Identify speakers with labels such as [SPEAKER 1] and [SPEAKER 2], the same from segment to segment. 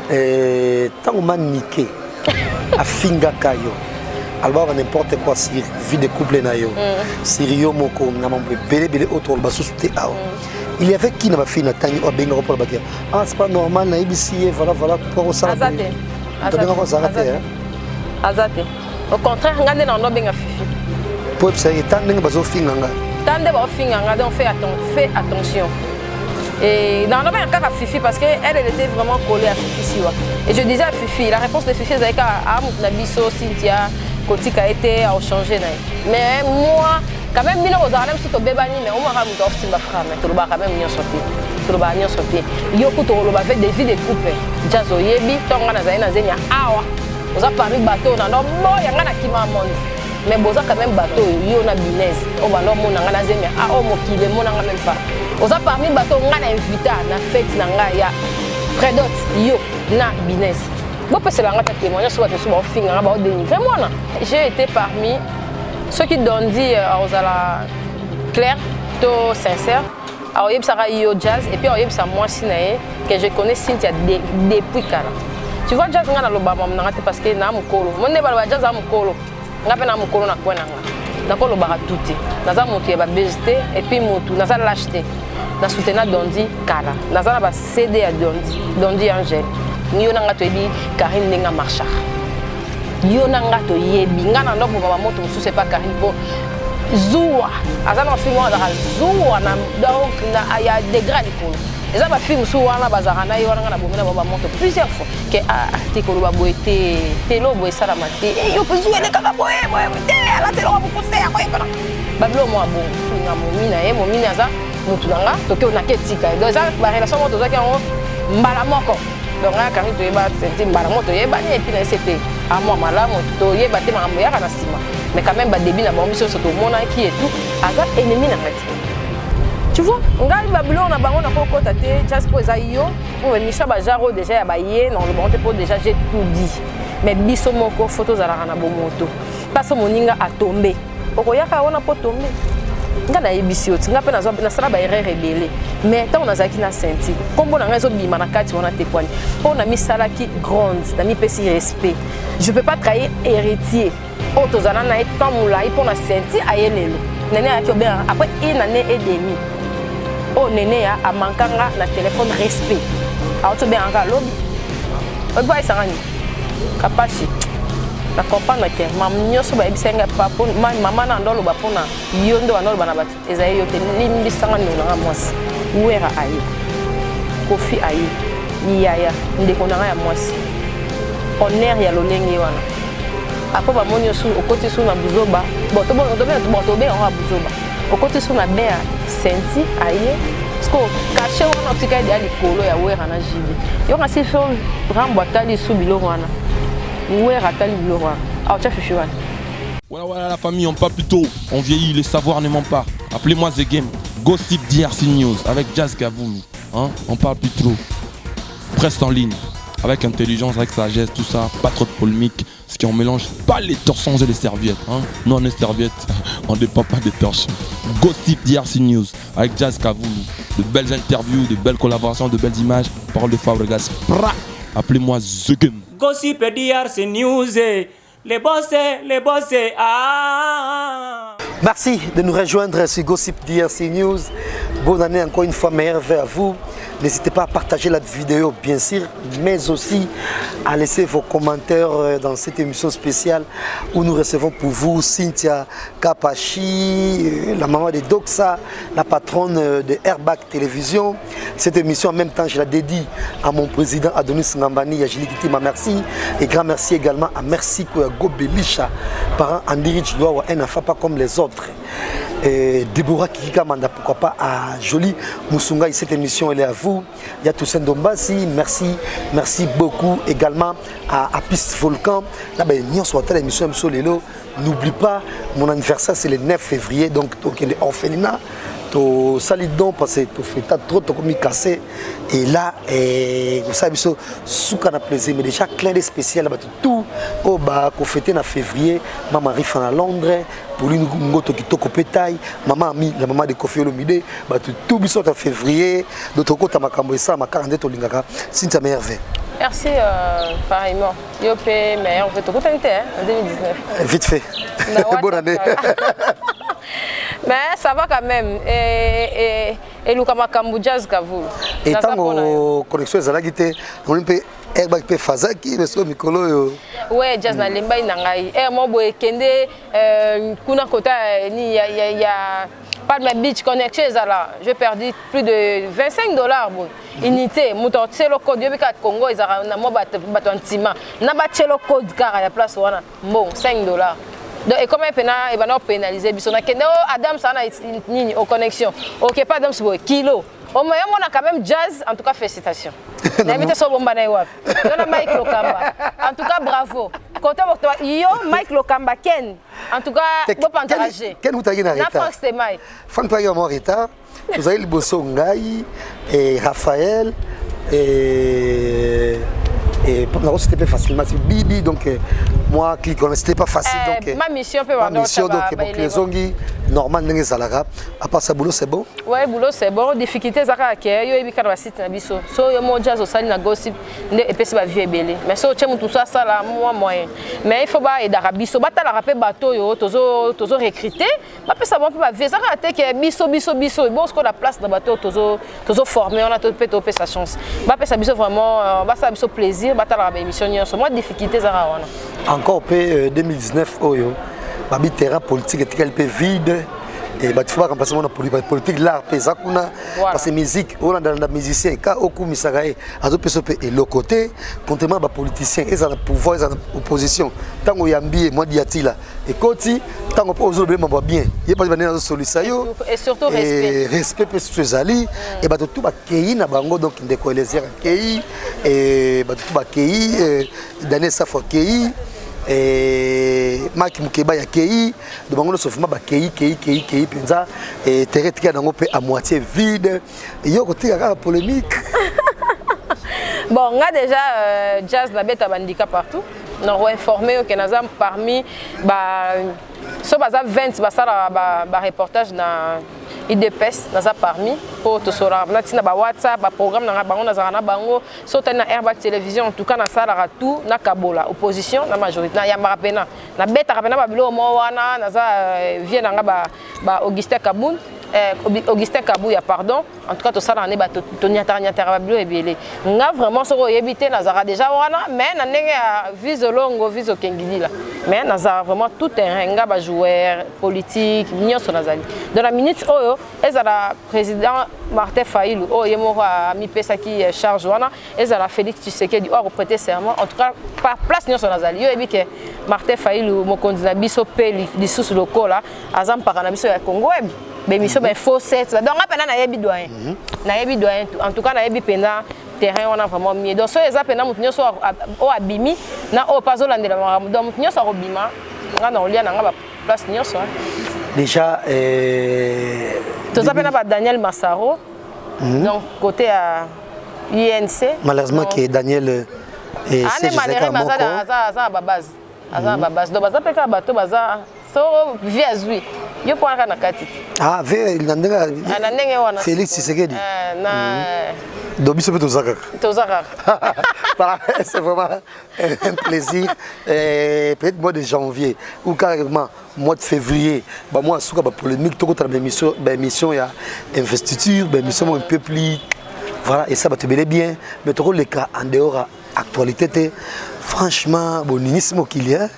[SPEAKER 1] tant on niqué à finga kayo alors n'importe quoi sur vie de couple nayo Sirio moko na mambe belé autour le basu te awa il y avait qui n'a fait na tangi o benga pour la bakia ah c'est pas normal na ibisi voilà pour ça
[SPEAKER 2] azate au contraire ngande na ndo benga fifi
[SPEAKER 1] pour ça étant ndenge bazo finga nga
[SPEAKER 2] tande ba finga nga donc fais attention. Et dans le cas à Fifi parce qu'elle était vraiment collée à Fifi. Et je disais à Fifi, la réponse de Fifi c'est qu'à Nabiso, Cynthia, Kotika était à changer. Mais moi, quand même, je suis si tu mais au moins, je suis tu vas quand même bien sortir. Tu vas bien sortir. Il y a des vies de couple. Jazo Yebi, Tonga Nazana Zenia, Awa. Vous avez parlé de bateau, il y a un qui m'a demandé. Mais vous avez quand même bateau, il y a un business. On va l'homme, on a un zémia, ah, on m'a mon a même pas. Oza parmi bateau on a invité na fête na ngaya prédot yo na business bon parce que la ngata témoignage sur sur finga ba dénigrer moi na j'ai été parmi ceux qui donnent dit aux clair to sincère a yeb sara yo jazz et puis yeb sa moi sinaé que je connais Cynthia depuis kala tu vois jazz ngana lo ba mam na ngata parce que na mukolo mon ne ba jazz na mukolo ngapa na mukolo na kwa na nga nakolo ba tuti naza moto ba bezité et puis moto naza l'acheter na soutenir Dondi Kala. Nazana ba CD à Dondi Angel. Yo nanga to yebi Karine Nenga Marcha. Yo nanga to yebi ngana ndoko ba moto musu c'est pas Karine po Zoua. Azana film wana Zoua na donc na aya degré ko. Eza ba film su wana bazara na yo nanga na bomena ba moto plusieurs fois que te ko ba boete te lo boe sala mate. Yo pe Zoua le kaka boe te ala te lo ba ko se ko ba blo mo abo nga mo mina za mutunanga toke on a ketika donc ça la relation moto zaki en mbala moko donc là quand tu eba c'est mbala moto yeba ni et puis na c'était à moi malamu to yeba te makambo ya kana sima mais quand même ba début na ba mission surtout mona qui et tout aza ennemi na ngati tu vois ngali babylon na bango na kokota te just pour ça yo pour mission ba jaro déjà ya ba yé non le bon pour déjà j'ai tout dit mais biso moko photos za na bomoto parce moninga a tombé okoyaka ona po tomber ngana yebisi oti nga pe na sala ba erreur rebelle mais tant on a zaki na senti kombo na nga zo bima na kati on a tekwani po na misala ki grande na mi pesi respect je peux pas trahir héritier auto zana na etant moulai po na senti ayelelo nene ya ki bien après une année et demie o nene ya amankanga na téléphone respect auto bien anga lobi o boy sangani kapashi na comprendre que maman nyoso ba ebisenga papa maman na ndolo ba pona yondo ba ndolo ba na bat ezayi yote limbi sanga na mwasi wera ayi kofi ayi yaya ndeko na ya mwasi honneur ya lolenge wana apo ba monyo su okoti su na buzoba boto be on buzoba okoti su na be senti ayi sko caché wana tika dia likolo ya wera na jibi yo nga si fo rambo atali su bilo wana wera atali bilo wana a cha fifi wana.
[SPEAKER 3] Voilà la famille, on parle plus tôt, on vieillit, les savoirs ne mentent pas. Appelez-moi The Game, Gossip DRC News avec Jazz Gavoulou. Hein? On parle plus trop. Presse en ligne, avec intelligence, avec sagesse, tout ça, pas trop de polémique. Ce qui on mélange pas les torsons et les serviettes. Hein? Non, les serviettes, on ne dépend pas des torsons. Gossip DRC News avec Jazz Gavoulou. De belles interviews, de belles collaborations, de belles images. Parole de Fabregas. Appelez-moi The Game.
[SPEAKER 4] Gossip DRC News. Les bossés, ah.
[SPEAKER 1] Merci de nous rejoindre sur Gossip DRC News. Bonne année encore une fois, meilleurs vœux à vous. N'hésitez pas à partager la vidéo, bien sûr, mais aussi à laisser vos commentaires dans cette émission spéciale où nous recevons pour vous Cynthia Kapachi, la maman de Doxa, la patronne de Airbag Télévision. Cette émission, en même temps, je la dédie à mon président Adonis Ngambani, à Julie Kitima, merci. Et grand merci également à Merci Gobelisha, parent Andiri Chidoua, un enfant pas comme les autres. Et Deborah Kikikamanda, pourquoi pas à Jolie Moussunga, cette émission elle est à vous. Il y a Toussaint Dombasi, merci beaucoup également à Piste Volcan. Là, nous sommes à l'émission Msolelo. N'oublie pas, mon anniversaire c'est le 9 février, donc on est orphelinat. To salidon parce que tu fais trop de commis cassé et là vous savez souka na plaisir mais déjà clin d'œil spécial là tout au bas qu'on fêtait en février maman arrive à Londres pour lui ngoto kitoko pétail maman ami la maman de Kofi Olomide tout biso en février d'autre côté makambo ça ma 42 to lingaka Cynthia merveille
[SPEAKER 2] Merci, pareillement. Yopé, mais on fait tout en 2019.
[SPEAKER 1] Vite fait. Bonne année.
[SPEAKER 2] Mais ça va quand même. Et Lukama Kambu Jazz Kavou.
[SPEAKER 1] Et tant que connexion est à la guitare, on peut être Fazaki, mais sur Mikolo.
[SPEAKER 2] Ouais, Jazz na lemba inangai. Moi, boy kende kuna kota ni ya pas de ma beach connection là. J'ai perdu plus de $25 bon. Unité, muto c'est le code yo bika Congo ezara na mo batontima. Na ba le code car ya place wana. Bon, $5. Donc, et comme il va pénaliser, il y a Adam une connexion. Ok, pas Adam, c'est kilo. Au moins, on a quand même jazz, en tout cas, félicitations. N'invite sur Bomba Naiwap. On a Mike Lokamba. En tout cas, bravo. Côté yo, Mike Lokamba, Ken. En tout cas, bon partager.
[SPEAKER 1] Ken vous taguez na retard.
[SPEAKER 2] Na Franck c'était Mike.
[SPEAKER 1] Franck taguez en retard. Vous avez le Bosso Ngai et Raphaël et c'était pas facilement, c'est Bibi, donc moi, c'était pas facile. Donc,
[SPEAKER 2] ma mission peut
[SPEAKER 1] ma mission, donc, les ongi, normal, à part ça, boulot, c'est bon?
[SPEAKER 2] Ouais, boulot, c'est bon. Difficulté, ça a été, il y a eu un site, so, il y a un jazz au salon, gossip, et puis c'est ma vie est belle. Mais so, tu as tout ça, ça, là, moi, moyen. Mais il faut pas aider à biso, bah, t'as la rappel bateau, yo, tozo recruté, bah, puis ça va pas vie, ça a été que biso, bon, ce qu'on a place dans bateau, tozo formé, on a tout fait sa chance. Bah, puis ça biso vraiment, bah, ça biso plaisir. Moi, difficulté, ça va.
[SPEAKER 1] Encore 2019, le terrain politique est vide. Et il faut remplacer la politique, l'art, parce que la musique, on a des musiciens, quand on a des et le côté, contrairement aux politiciens, ils ont le pouvoir, ils ont l'opposition. Tant qu'on y a bien, moi, il et côté, tant qu'on peut bien, il n'y a pas de solution.
[SPEAKER 2] Et surtout respect.
[SPEAKER 1] Respect pour ces alliés. Et tout va accueillir na bango donc des coalitions accueillir et tout va accueillir Daniel Safo accueillir et Marc Mukeba accueillir de bango sauf ma accueillir penza et terre tika nango pe à moitié vide et yo côté la polémique.
[SPEAKER 2] Bon, on a déjà jazz na beta bandika partout. On a informé que nous parmi so baza 20 ba reportage na IDPS naza parmi pour tout sora na tina ba WhatsApp ba programme na bango na zana bango so tena Airbag télévision en tout cas na sala tout na kabola opposition na majorité na yamba pena na beta pena ba bilo mo wana naza vient na ba Augustin Kabouya pardon en tout cas tout ça na ne ba tonia tanya terabilo ebele nga vraiment so yebité nazara déjà wana mais na ndenge vise longo vise kengili là mais nazara vraiment tout terrain nga ba joueur politique nyonso nazali dans la minute oyo ezala président Martin Fayulu oyo moko mi pesa ki charge wana ezala Félix Tshisekedi a prêté serment en tout cas par place nyonso nazali yo ebike Martin Fayulu mokonzi na biso pe lisusu lokola azam para na biso ya Congo ebi bémission ben faux set donc apena na yebi doyen en tout cas na yebi pena terrain on a vraiment mieux donc so eza pena mutu nyonso o abimi na o pas olandela makambo donc mutu nyonso akobima nga na olia na nga ba place nyonso
[SPEAKER 1] déjà
[SPEAKER 2] toza pena ba Daniel Massaro donc côté à INC
[SPEAKER 1] malheureusement que Daniel et c'est
[SPEAKER 2] Jessica Moko aza ba base donc baza peka bato baza so via zui yo pour na kati
[SPEAKER 1] ah ve il ndenge
[SPEAKER 2] wana
[SPEAKER 1] Félix Tshisekedi
[SPEAKER 2] na
[SPEAKER 1] dobiso pe tozaka voilà c'est vraiment un plaisir peut-être mois de janvier ou carrément mois de février bah moi souka ba polémique to contre émission ya investiture émission un peu plus voilà et ça va te bel bien mais trop le cas en dehors actualité franchement bonisme qu'il y a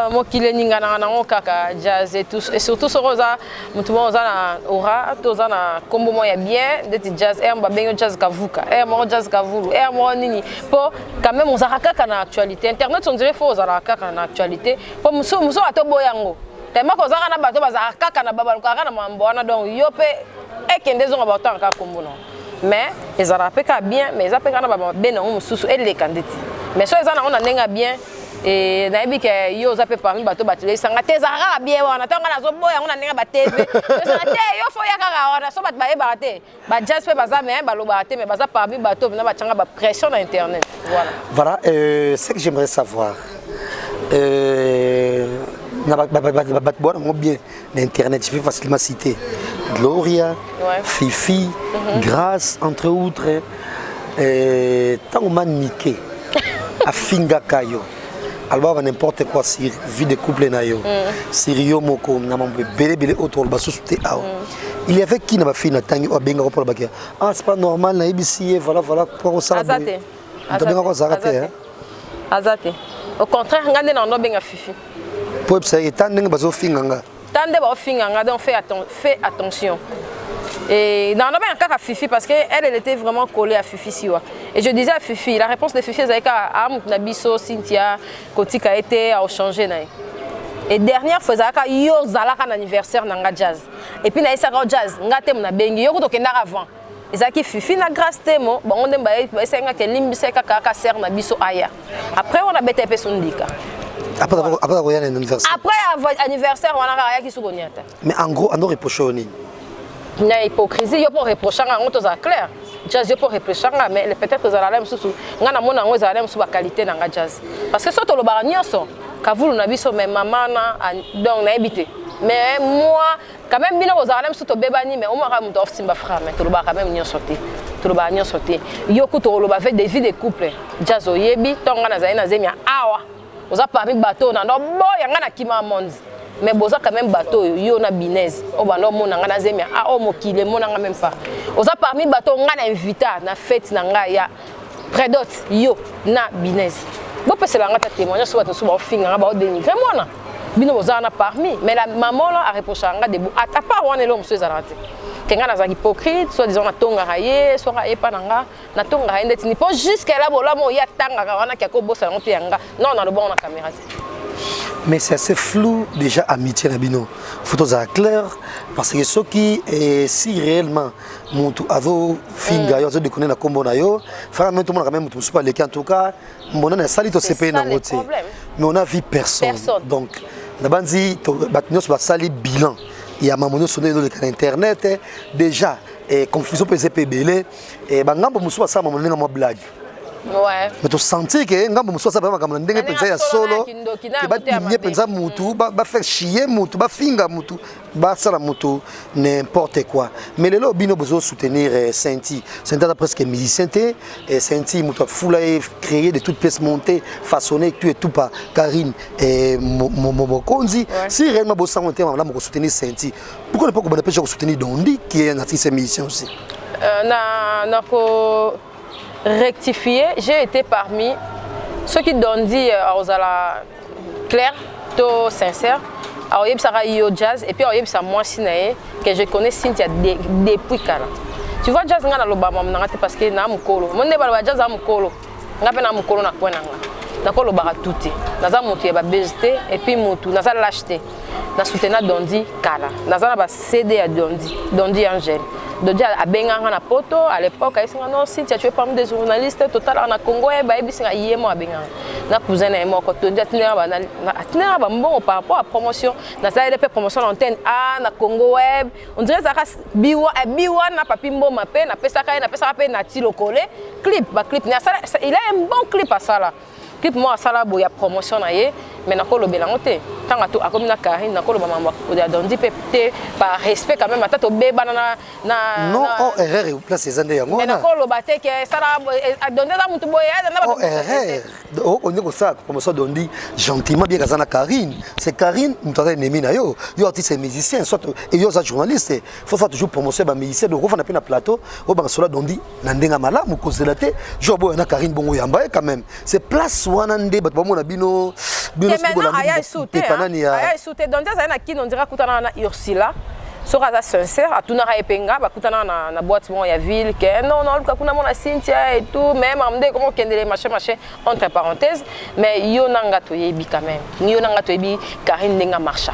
[SPEAKER 2] moi qui les ningana na kaka jazz et tout et surtout ce rosa mutumo za na ora to za na kombo mo ya bien de jazz et mba benyo jazz kavuka et mo jazz kavulu et mo nini pour quand même on za kaka na actualité internet on dirait faut za kaka na actualité pour muso atobo yango tellement ko za na bato ba za kaka na baba kaka na mambo wana donc yo pe e kende zo ba to kaka kombo non mais ils a peka bien mais ils a peka na baba ben on mususu et les candidats mais so ils on a nenga bien et nayebi ke yo za pe parmi bato batile sanga te za kaka bien wana tonga na zo boya ngona nenga ba TV sanga te yo fo ya kaka wana so bat ba e ba te ba jazz pe baza mais ba lo ba te mais baza parmi bato na ba changa ba pression na internet
[SPEAKER 1] voilà ce que j'aimerais savoir bien l'internet je peux facilement citer Gloria Fifi Grâce entre autres tant que niqué à finga kayo alors n'importe quoi sur vie de couple na yo Sirio moko na mambe belé autour le basso souté il y avait qui n'a fille na tangi o benga pour bakia ah c'est pas normal na ibisi voilà pour ça
[SPEAKER 2] azate azate au contraire ngande na ndo benga fifi
[SPEAKER 1] pour ça étant ndenge bazo finga nga
[SPEAKER 2] tande ba finga nga donc fais attention. Et dans le cas à Fifi parce qu'elle était vraiment collée à Fifi Siwa. Et je disais à Fifi, la réponse de Fifi c'est qu'à Nabiso, Cynthia, Kotika était à changer. Et dernière fois, il y a un anniversaire dans le jazz. Et puis il y a un jazz, il y a un bengi, il y a un avant. Et ça qui Fifi na grâce temo, bon on a essayé que limbise kaka ser na biso aya. Après on a BTP sondika.
[SPEAKER 1] Après l'anniversaire.
[SPEAKER 2] Après l'anniversaire, on a rien qui se connaît.
[SPEAKER 1] Mais en gros, on a reproché.
[SPEAKER 2] Il y a hypocrisie, il y a reprocher à on est clair. Jazz, il y a reprocher mais peut-être que ça allait sous on a mon ango ça allait sous la qualité dans la jazz. Parce que surtout le baranioso, quand vous n'avez pas même maman donc na habité. Mais moi quand même bien aux allem sous to bebani mais on m'a ramené off simba frère mais tout le bar quand même n'y sauté. Tout le bar n'y sauté. Yo kuto le bar fait des vies de couple. Jazz oyebi tonga na zaina zemia awa. Vous avez parmi bateau na no boy ngana kima monde. Mais boza quand même bateau yo na binez o bando mona ngana zemia a o mokile mona nga même pas oza parmi bateau ngana invité na fête na nga ya prédot yo na binez bo pese la ngata témoignage sur bateau sur ba finga nga ba o dénigrer mona bino boza na parmi mais la maman là a reproché nga de à part wana lo monsieur zalate kenga na za hypocrite soit disons na tonga raye soit raye pa nga na tonga raye ndeti ni po jusqu'à là bola mo ya tanga wana kako bossa ngo pianga non na le bon na caméra.
[SPEAKER 1] Mais c'est assez flou déjà amitié nabino. Photos à clair parce que ceux qui si réellement mon avo finga yo de connaître na kombo na yo, frère tout le monde quand même tout pas les en tout cas mon na sali to CP na ngote. Mais on a vu personne. Donc na banzi to batnos ba sali bilan. Il y a mamono sonné dans internet déjà confusion PCP belé et bangambo musu ba sa mamono nga mo blague.
[SPEAKER 2] Ouais.
[SPEAKER 1] Mais tu sens que ngambo muso sa ba kamana ndenge penza ya solo ke ba timie penza mutu ba faire chier mutu ba finga mutu ba sala mutu n'importe quoi. Mais le bino besoin soutenir Senti a presque musicien et Senti mutu fula créer de toutes pièces montées façonnées tout et tout par Karine et Momokonzi. Si réellement besoin on là mo soutenir Senti. Pourquoi ne pas qu'on peut soutenir Dondi qui est un artiste musicien aussi.
[SPEAKER 2] Rectifier, j'ai été parmi ceux qui donnent dit aux ala clair, tout sincère, à Oyeb Sarah Yo Jazz et puis à Oyeb Sarah moi Sinae que je connais Cynthia depuis Kala. Tu vois Jazz ngana lobama mnangate parce que na mukolo. Mon ne ba Jazz amukolo. Ngape na mukolo na kwena nga. Na kolo bara tuti. Naza mutu ba bezité et puis mutu naza l'acheter. Na soutenir Dondi Kala. Naza na ba CD à Dondi Angel. Dondi a benganga na poto à l'époque il singa non Cynthia tu es parmi des journalistes total en Congo et ba ebisinga yemo abenganga. Na cousin na mo ko Dondi atinera ba mbongo par rapport à promotion na ça il fait promotion l'antenne na Congo web on dirait ça biwa na papi mboma pe na pesa pe na tilo collé clip ba clip na ça il a un bon clip à ça là clip moi ça là bo ya promotion na ye mais na ko lobela ngote tanga to akomi na Karine na ko loba mamba ko ya Dondi pe par respect quand même ata to beba na
[SPEAKER 1] non erreur place ces années yango
[SPEAKER 2] na ko loba te ke ça là Dondi za mutu boye na ba
[SPEAKER 1] erreur on est comme ça promotion Dondi gentiment bien kazana Karine c'est Karine mutata ennemi na yo artiste musicien soit et yo journaliste faut faire toujours promotion ba musicien donc on fait na plateau au bansola Dondi na ndenga malamu ko zelate jo boye na Karine bongo yamba quand même c'est place wana nde bato bamona bino
[SPEAKER 2] aya souté donc ça na kino on dira kutana na Ursula sera sincère à tuna epenga ba kutana na boîte bon ya ville que non kuna mona Cynthia et tout même amde comment kendele machin entre parenthèses mais yo nanga to yebi quand même yo nanga to yebi Karine ndenga marcha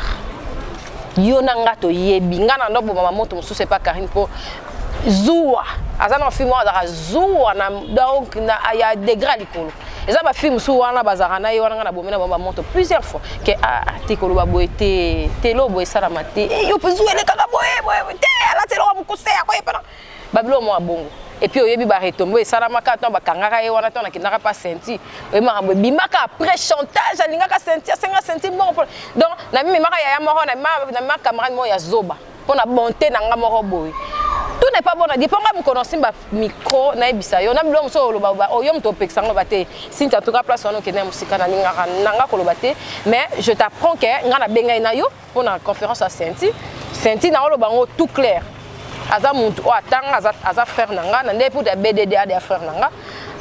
[SPEAKER 2] yo nanga to yebi ngana ndo bo mama moto musu c'est pas Karine pour Zoua azana film azara Zoua na donc na ya degré likolo eza ba film sou wana bazara na ye wana na bomena ba moto plusieurs fois que te kolo ba boete te lo boe sala mate yo pezu ele kaka boe te ala te lo mukose ya ko epana babilo mo abongo et puis oyebi ba retombo e sala maka to ba kangaka ye wana to na kinaka pas senti e ma bimaka après chantage alingaka sentir 50 centimes bon donc na mimi maka ya moko na ma camarade mo ya zoba pour na bonté na nga moko boy tout n'est pas bon à dire. Pour moi, je connais micro, na ebisa yo, na bilom so loba ba, oyom to peksango bate. Si tu as tout cas place on okene musika na nanga kolobate, mais je t'apprends que ngana benga na yo pour la conférence à Senti na loba ngo tout clair. Aza muntu o atanga aza frère nanga, na ndepu de BDDA de frère nanga.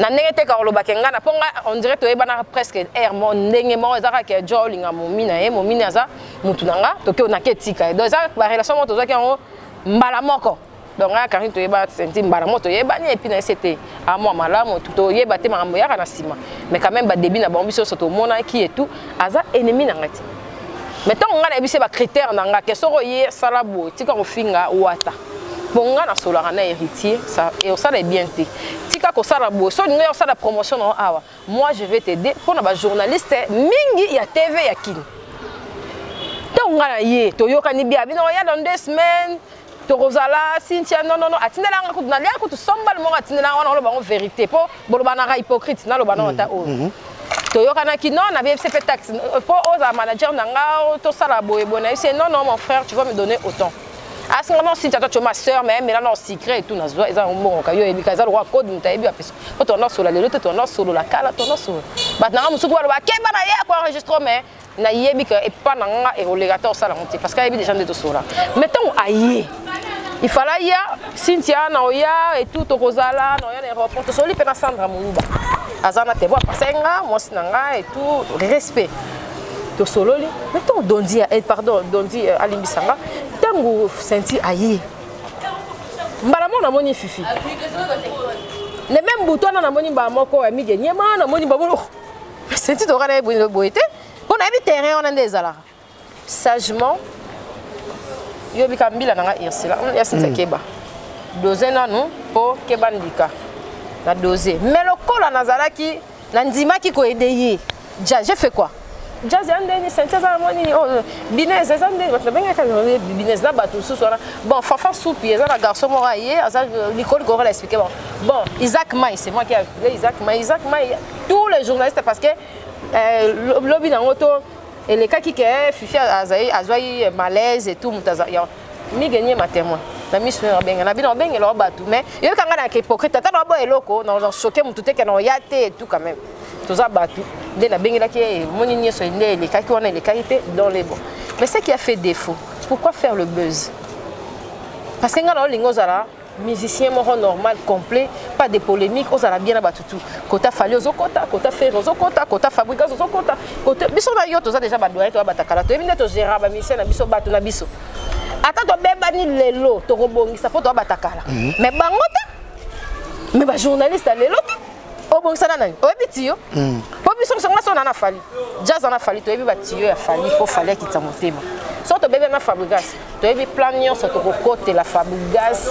[SPEAKER 2] Na ndenge te ka loba kenga na ponga on dirait to ebana presque air mon ndenge mo ezaka ke jolinga momina e momina aza muntu nanga to ke onake tika. Donc ça ba relation mo to zaki ngo mbala moko. Donc là quand tu eba Senti mbala moto yeba ni et puis na c'était à moi malamu tout yeba te makambo ya kana sima. Mais quand même ba début na ba biso soto mona qui et tout aza ennemi nanga ti. Mais tant on a des critères dans la question de salabo, tika kofinga wata. Bon, on a solo un héritier, ça et ça est bien té. Tika ko salabo, so nous on ça la promotion non awa. Moi je vais t'aider pour na journaliste mingi ya TV ya kin. Tant on a yé, to yoka ni bia, non ya dans 2 semaines. To Rosala, Cynthia, non, atinela nga kutu na lia kutu sombal mo atinela nga on le vérité po, boloba na hypocrite na lo ba na ta o. Toyokana qui non, on avait fait taxe. Pour aux manager nanga, to sala boye bona. C'est non, mon frère, tu vas me donner autant. À ce moment, si tu as ma soeur, mais là, non, secret et tout, nous avons un bon caillou et bikaza le roi code, nous t'avons vu à plus. Quand on a sur la lélite, on a sur la cala, on a sur. Maintenant, on se voit le baquet, on a quoi enregistrement, na yebika et pas nanga et olégateur ça la montée parce qu'il y a des gens de tout ça. Mettons aïe. Il fallait y a Cynthia, Naoya et tout, Rosala, Naoya, les reports, tout ça, les pénas Sandra Mouba. Azana te voit passer moi sinanga et tout respect to solo li mettons Dondi pardon Dondi alimbisanga tango Senti aye mbala mona moni fifi le même bouton na moni ba moko mi genyema na moni ba bolo Senti to kana boité on a vu terrain on a des ala sagement yo bikambila nanga irsila ya Senti keba dozena no po kebandika la dosé. Mais le col à Nazaraki, l'andima qui ko aidé. J'ai fait quoi? Jazz andeni Senti za moni business andeni votre benga ka business na batu sous-sora. Bon fafa soupi eza na garçon moraye asa Nicole Gorel expliquer bon Isaac May c'est moi qui a appelé Isaac May tous les journalistes parce que lobby na auto et les cas qui fifi azoi malaise et tout mutaza mi gagner ma témoin. Na miso ya benga na bino benga lo batu mais yo kanga na hypocrite tata na bo eloko na choquer mutu te ke na yate tout quand même toza batu de na benga ki moni nyeso inde les kaki wana les qualités dans les bons mais ce qui a fait défaut pourquoi faire le buzz parce que ngana lingo zara musicien moro normal complet pas de polémique ozala bien na batu tout kota fali ozokota kota faire ozokota kota fabrica ozokota kota biso na yo toza déjà ba doit to batakala to ebinde to gérer ba musicien na biso batu na biso. Attends, tu beba ni lelo, tu rebondis, ça faut toi batakala. Mais bangota, mais ba journaliste lelo, au bon ça nana, au bitio. Pour biso ça on en a fallu. Jazz en a fallu, tu ebi batio a fallu, faut fallait qu'il t'amontema. So to beba na Fabregas, tu ebi plan nyon so to côté la Fabregas.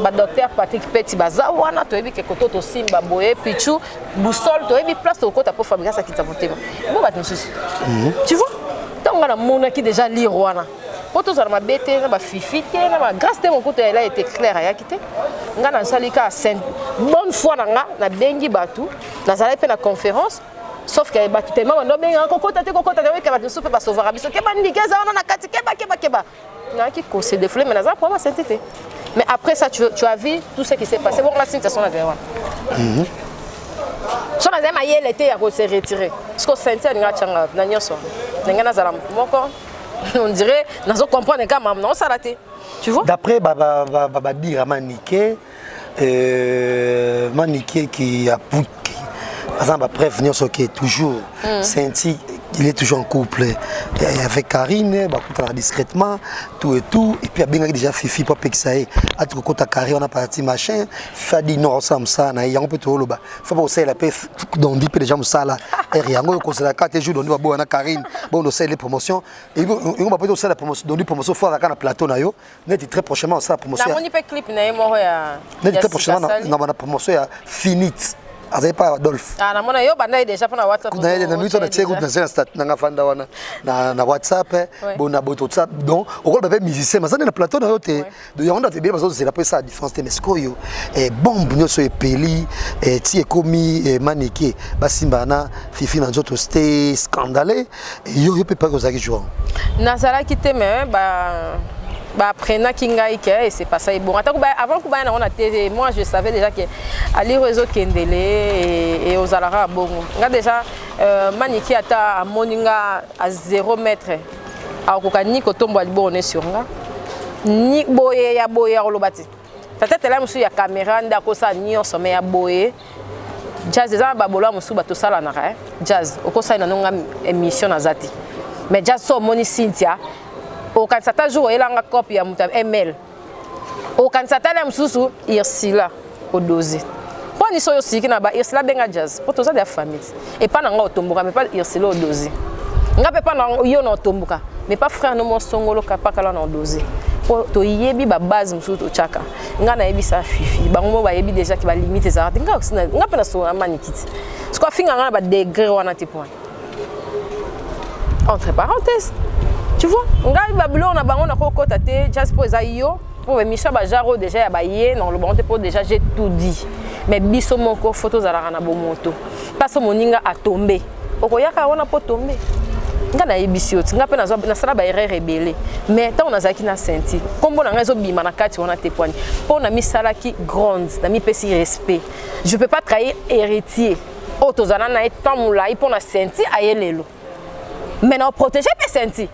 [SPEAKER 2] Ba docteur Patrick Petit bazawana, tu ebi ke koto to simba boye pichu, boussole, tu ebi place to côté pour Fabregas qui t'amontema. Bon ba tous. Tu vois? Donc on a mon qui déjà lire wana. Pour tous ma bête, ma fifite, ma grâce de mon côté, elle a été claire à quitter. On a salika bonne fois na bengi batu, na zala pe na conférence. Sauf que batu tellement on doit encore côté que va nous souper pas sauver abiso ke bandi keza on a kati keba. Na qui conseil de flemme mais na za pour moi c'était. Mais après ça tu as vu tout ce qui s'est passé. Bon la situation là derrière. So na zema yele était à se retirer. Ce que Senti nga changa na nyoso. Nga na zala moko. On dirait, nous comprenons quand même, non, ça raté. Tu vois?
[SPEAKER 1] D'après dire Maniké qui a par exemple, après venir sur qui est toujours Senti, il est toujours en couple avec Karine, discrètement, tout et tout. Et puis il y a déjà Fifi, papa qui ça est, à tout côté Karine, on a parti machin. Fifi a dit non, ça me ça, il y a un peu trop le bas. Faut pas aussi la paix, donc dit déjà me ça là. Et rien, on conseille la 4 jours, on va boire na Karine, bon on sait les promotions. Et on va pas aussi la promotion, donc promotion faut la carte plateau na yo. Net très prochainement ça promotion.
[SPEAKER 2] Na on y peut clip na mo ya.
[SPEAKER 1] Net très prochainement na promotion ya finite. Azai pas Adolphe.
[SPEAKER 2] Ah na mona yo banda déjà pour na WhatsApp.
[SPEAKER 1] Na na mito na tcheko na stat na fanda wana na WhatsApp bona boto WhatsApp donc au rôle bébé musicien mais ça na plateau na yo te de yonda te bien parce que c'est la peu ça différence te mais skoyo et bombe nyoso e peli et ti e komi Maniké basimba na Fifi na nzoto c'était scandaleux et yo peut pas que ça qui joue.
[SPEAKER 2] Na sala qui te mais ba apprenant Kingaï et c'est pas ça. Bon, avant qu'on on a TV, moi je savais déjà que Ali Réseau Kendele et aux Alara bon. On a déjà Maniki ata à Moninga à 0 mètre. Alors qu'on ni kotombo alibo on est sur nga. Ni boye ya olobati. Peut-être là monsieur ya caméra ndako sa ni on sommet ya boye. Jazz déjà babolo musu bato sala na ka. Jazz okosa ina nonga émission na zati. Mais Jazz so moni Cynthia. Au kansata jour il a une copie à muta ml. Au kansata la mususu irsila au dosé. Pour ni soyo siki na ba irsila benga Jazz. Pour tout ça de famille. Et pas nanga otomboka mais pas irsila au dosé. Nga pe pas na yo na otomboka mais pas frère no mo songolo kapaka la na dosé. Pour to yebi ba base mususu to chaka. Nga na yebi sa fifi. Ba ngo ba yebi déjà qui va limiter ça. Nga pe na so manikiti. Ce qu'on finga nga ba degré wana ti point. Entre parenthèses. Tu vois, ngai bablo na bango na kokota te just pour yo pour émission ba jaro déjà ya baye non le bon pour déjà j'ai tout dit mais biso moko photos ala na bomoto parce moninga a tombé okoyaka wana po tomber nga na yebisi oti nga pe na sala ba erreur rebelle mais tant on a zaki na senti kombo na ngai zo bima na kati wana te poani po na misala ki grande na mi pesi respect je peux pas trahir héritier otozana na etant moulai pour na senti ayelelo mais na protéger pe senti.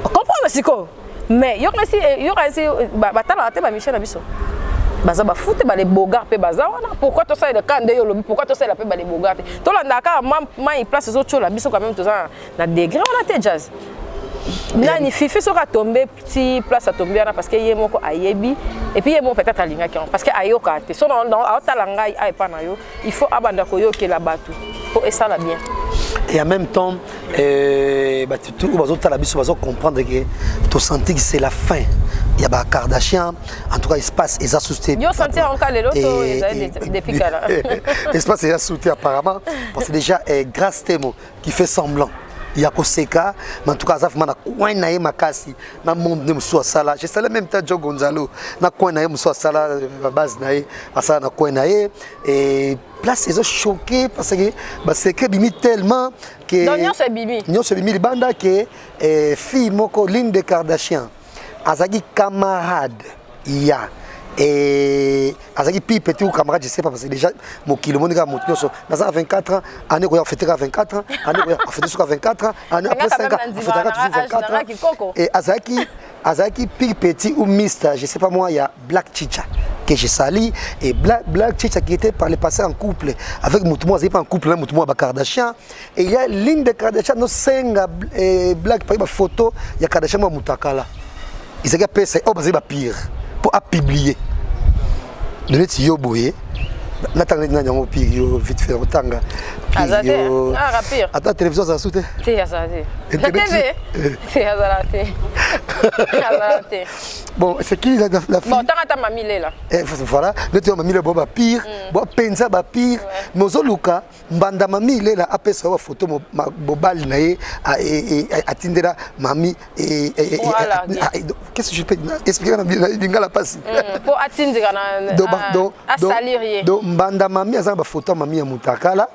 [SPEAKER 2] Comprends siko mais yo kasi batala te ba Michel na biso baza ba foot ba les bogards pe baza wana pourquoi to ça le kande yo lobi pourquoi to ça la pe ba les bogards to la ndaka ma place zo chola biso quand même to ça na degré on a te Jazz nani fifi sera tombé petit place à tomber parce que yemoko ayebi et puis yemo peut-être alinga parce que ayoka te so dans aotalanga ai pa na yo il faut abanda ko yo ke la batu pour et ça la bien.
[SPEAKER 1] Et en même temps, tout le monde comprendre que tu sens que c'est la fin. Il y a des Kardashian, en tout cas, l'espace est assouté.
[SPEAKER 2] Yo senti encore les lotos, depuis là.
[SPEAKER 1] L'espace est assouté apparemment, parce que déjà, grâce Temo qui fait semblant. Il y a Koseka, mais en tout cas, ça fait coin naïe makasi, na monde ne m'soit sala. Je sais même temps Joe Gonzalo, na coin naïe m'soit sala, la base naïe, ça na coin naïe et place ils ont choqué parce que c'est que bimi tellement que.
[SPEAKER 2] Non, non c'est bimi.
[SPEAKER 1] Non c'est bimi banda que fille moko Lynn de Kardashian, azagi camarade il y a. Et azaki pi petit ou camarade je sais pas parce que déjà mon kilo mon gars mon so dans 24 ans année qu'on a fêté à 24 ans année qu'on a fêté sur 24 ans année après 5 ans on fêtera toujours 24 ans et azaki pi petit ou mixte je sais pas moi il y a Black Chicha que je sali et Black Chicha qui était par le passé en couple avec Moutouma c'est pas en couple là Moutouma Kardashian et il y a Lynn de Kardashian no senga Black par une photo il y a Kardashian moi Moutakala ils ont passé oh c'est pas pire pour publier le net yo boye natanga nanya mo pire vite fait otanga
[SPEAKER 2] azate ah rapide
[SPEAKER 1] ata télévision ça soute
[SPEAKER 2] té azate la TV c'est azate azate
[SPEAKER 1] bon c'est qui la fille
[SPEAKER 2] bon tanga mamie là
[SPEAKER 1] voilà le tu mamie le boba pire bo penza ba pire mozo luka mbanda mamie là apesa wa photo bobal na ye atindera mamie et qu'est-ce que je peux expliquer na lingala passe
[SPEAKER 2] pour atindera na salirier
[SPEAKER 1] do mbanda mamie azanga ba photo mamie ya mutakala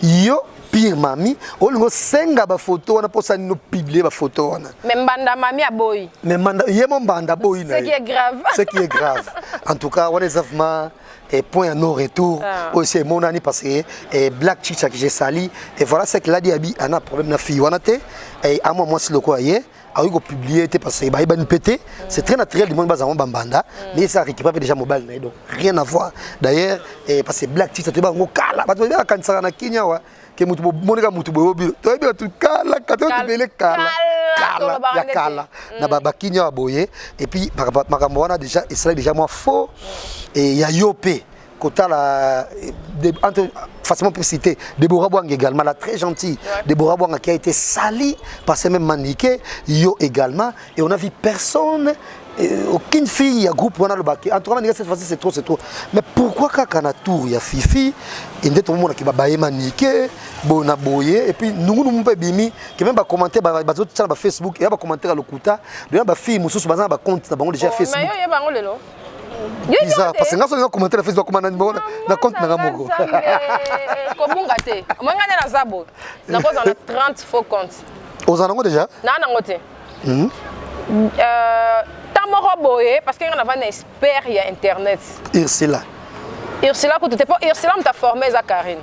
[SPEAKER 1] yo pire mamie olingo senga ba photo wana posa no publier ba photo wana
[SPEAKER 2] mais mbanda mamie aboyi
[SPEAKER 1] mais mbanda yemo mbanda boyi na
[SPEAKER 2] ce qui est grave
[SPEAKER 1] ce qui est grave en tout cas on est vraiment point à nos retours aussi mon ami parce que Black Chicha que j'ai sali et voilà c'est que là dit abi ana problème na fille wana te et à moi si le quoi hier a eu publié parce que bah il pété c'est très naturel du monde bazan bambanda mais ça récupère déjà mobile donc rien à voir d'ailleurs parce que Black Chicha te ba ngo kala ba to ba kanisa na Kenya wa que mutu monika mutu boyo to ba tu kala kato bele kala ya kala na ba Kenya boye et puis makambo wana déjà il serait déjà moi faux et ya yopé Kota la facilement pour citer Deborah Bouang également la très gentille Deborah Bouang qui a été salie par ces mêmes maniqués yo également et on a vu personne aucune fille à groupe on a le bac en tout cas cette fois-ci c'est trop mais pourquoi quand na tour il y a fifi et ndé tout le monde qui va bailler maniqué bona boyer et puis nous pas bimi qui même ba commenter ba autres sur Facebook et ba commenter à l'okuta de ba fille mususu bazana ba compte na bango déjà Facebook
[SPEAKER 2] mais yo bango lelo
[SPEAKER 1] bizarre parce que nga so commenter na Facebook comment na compte na moko
[SPEAKER 2] kobunga te mwenga na zabo na cause on a 30 faux comptes
[SPEAKER 1] aux anango déjà
[SPEAKER 2] na nango te Tamoro boye parce que on a un expert il y a internet.
[SPEAKER 1] Ursula
[SPEAKER 2] Ursula ko tout pas Ursula m'a formé za Karine.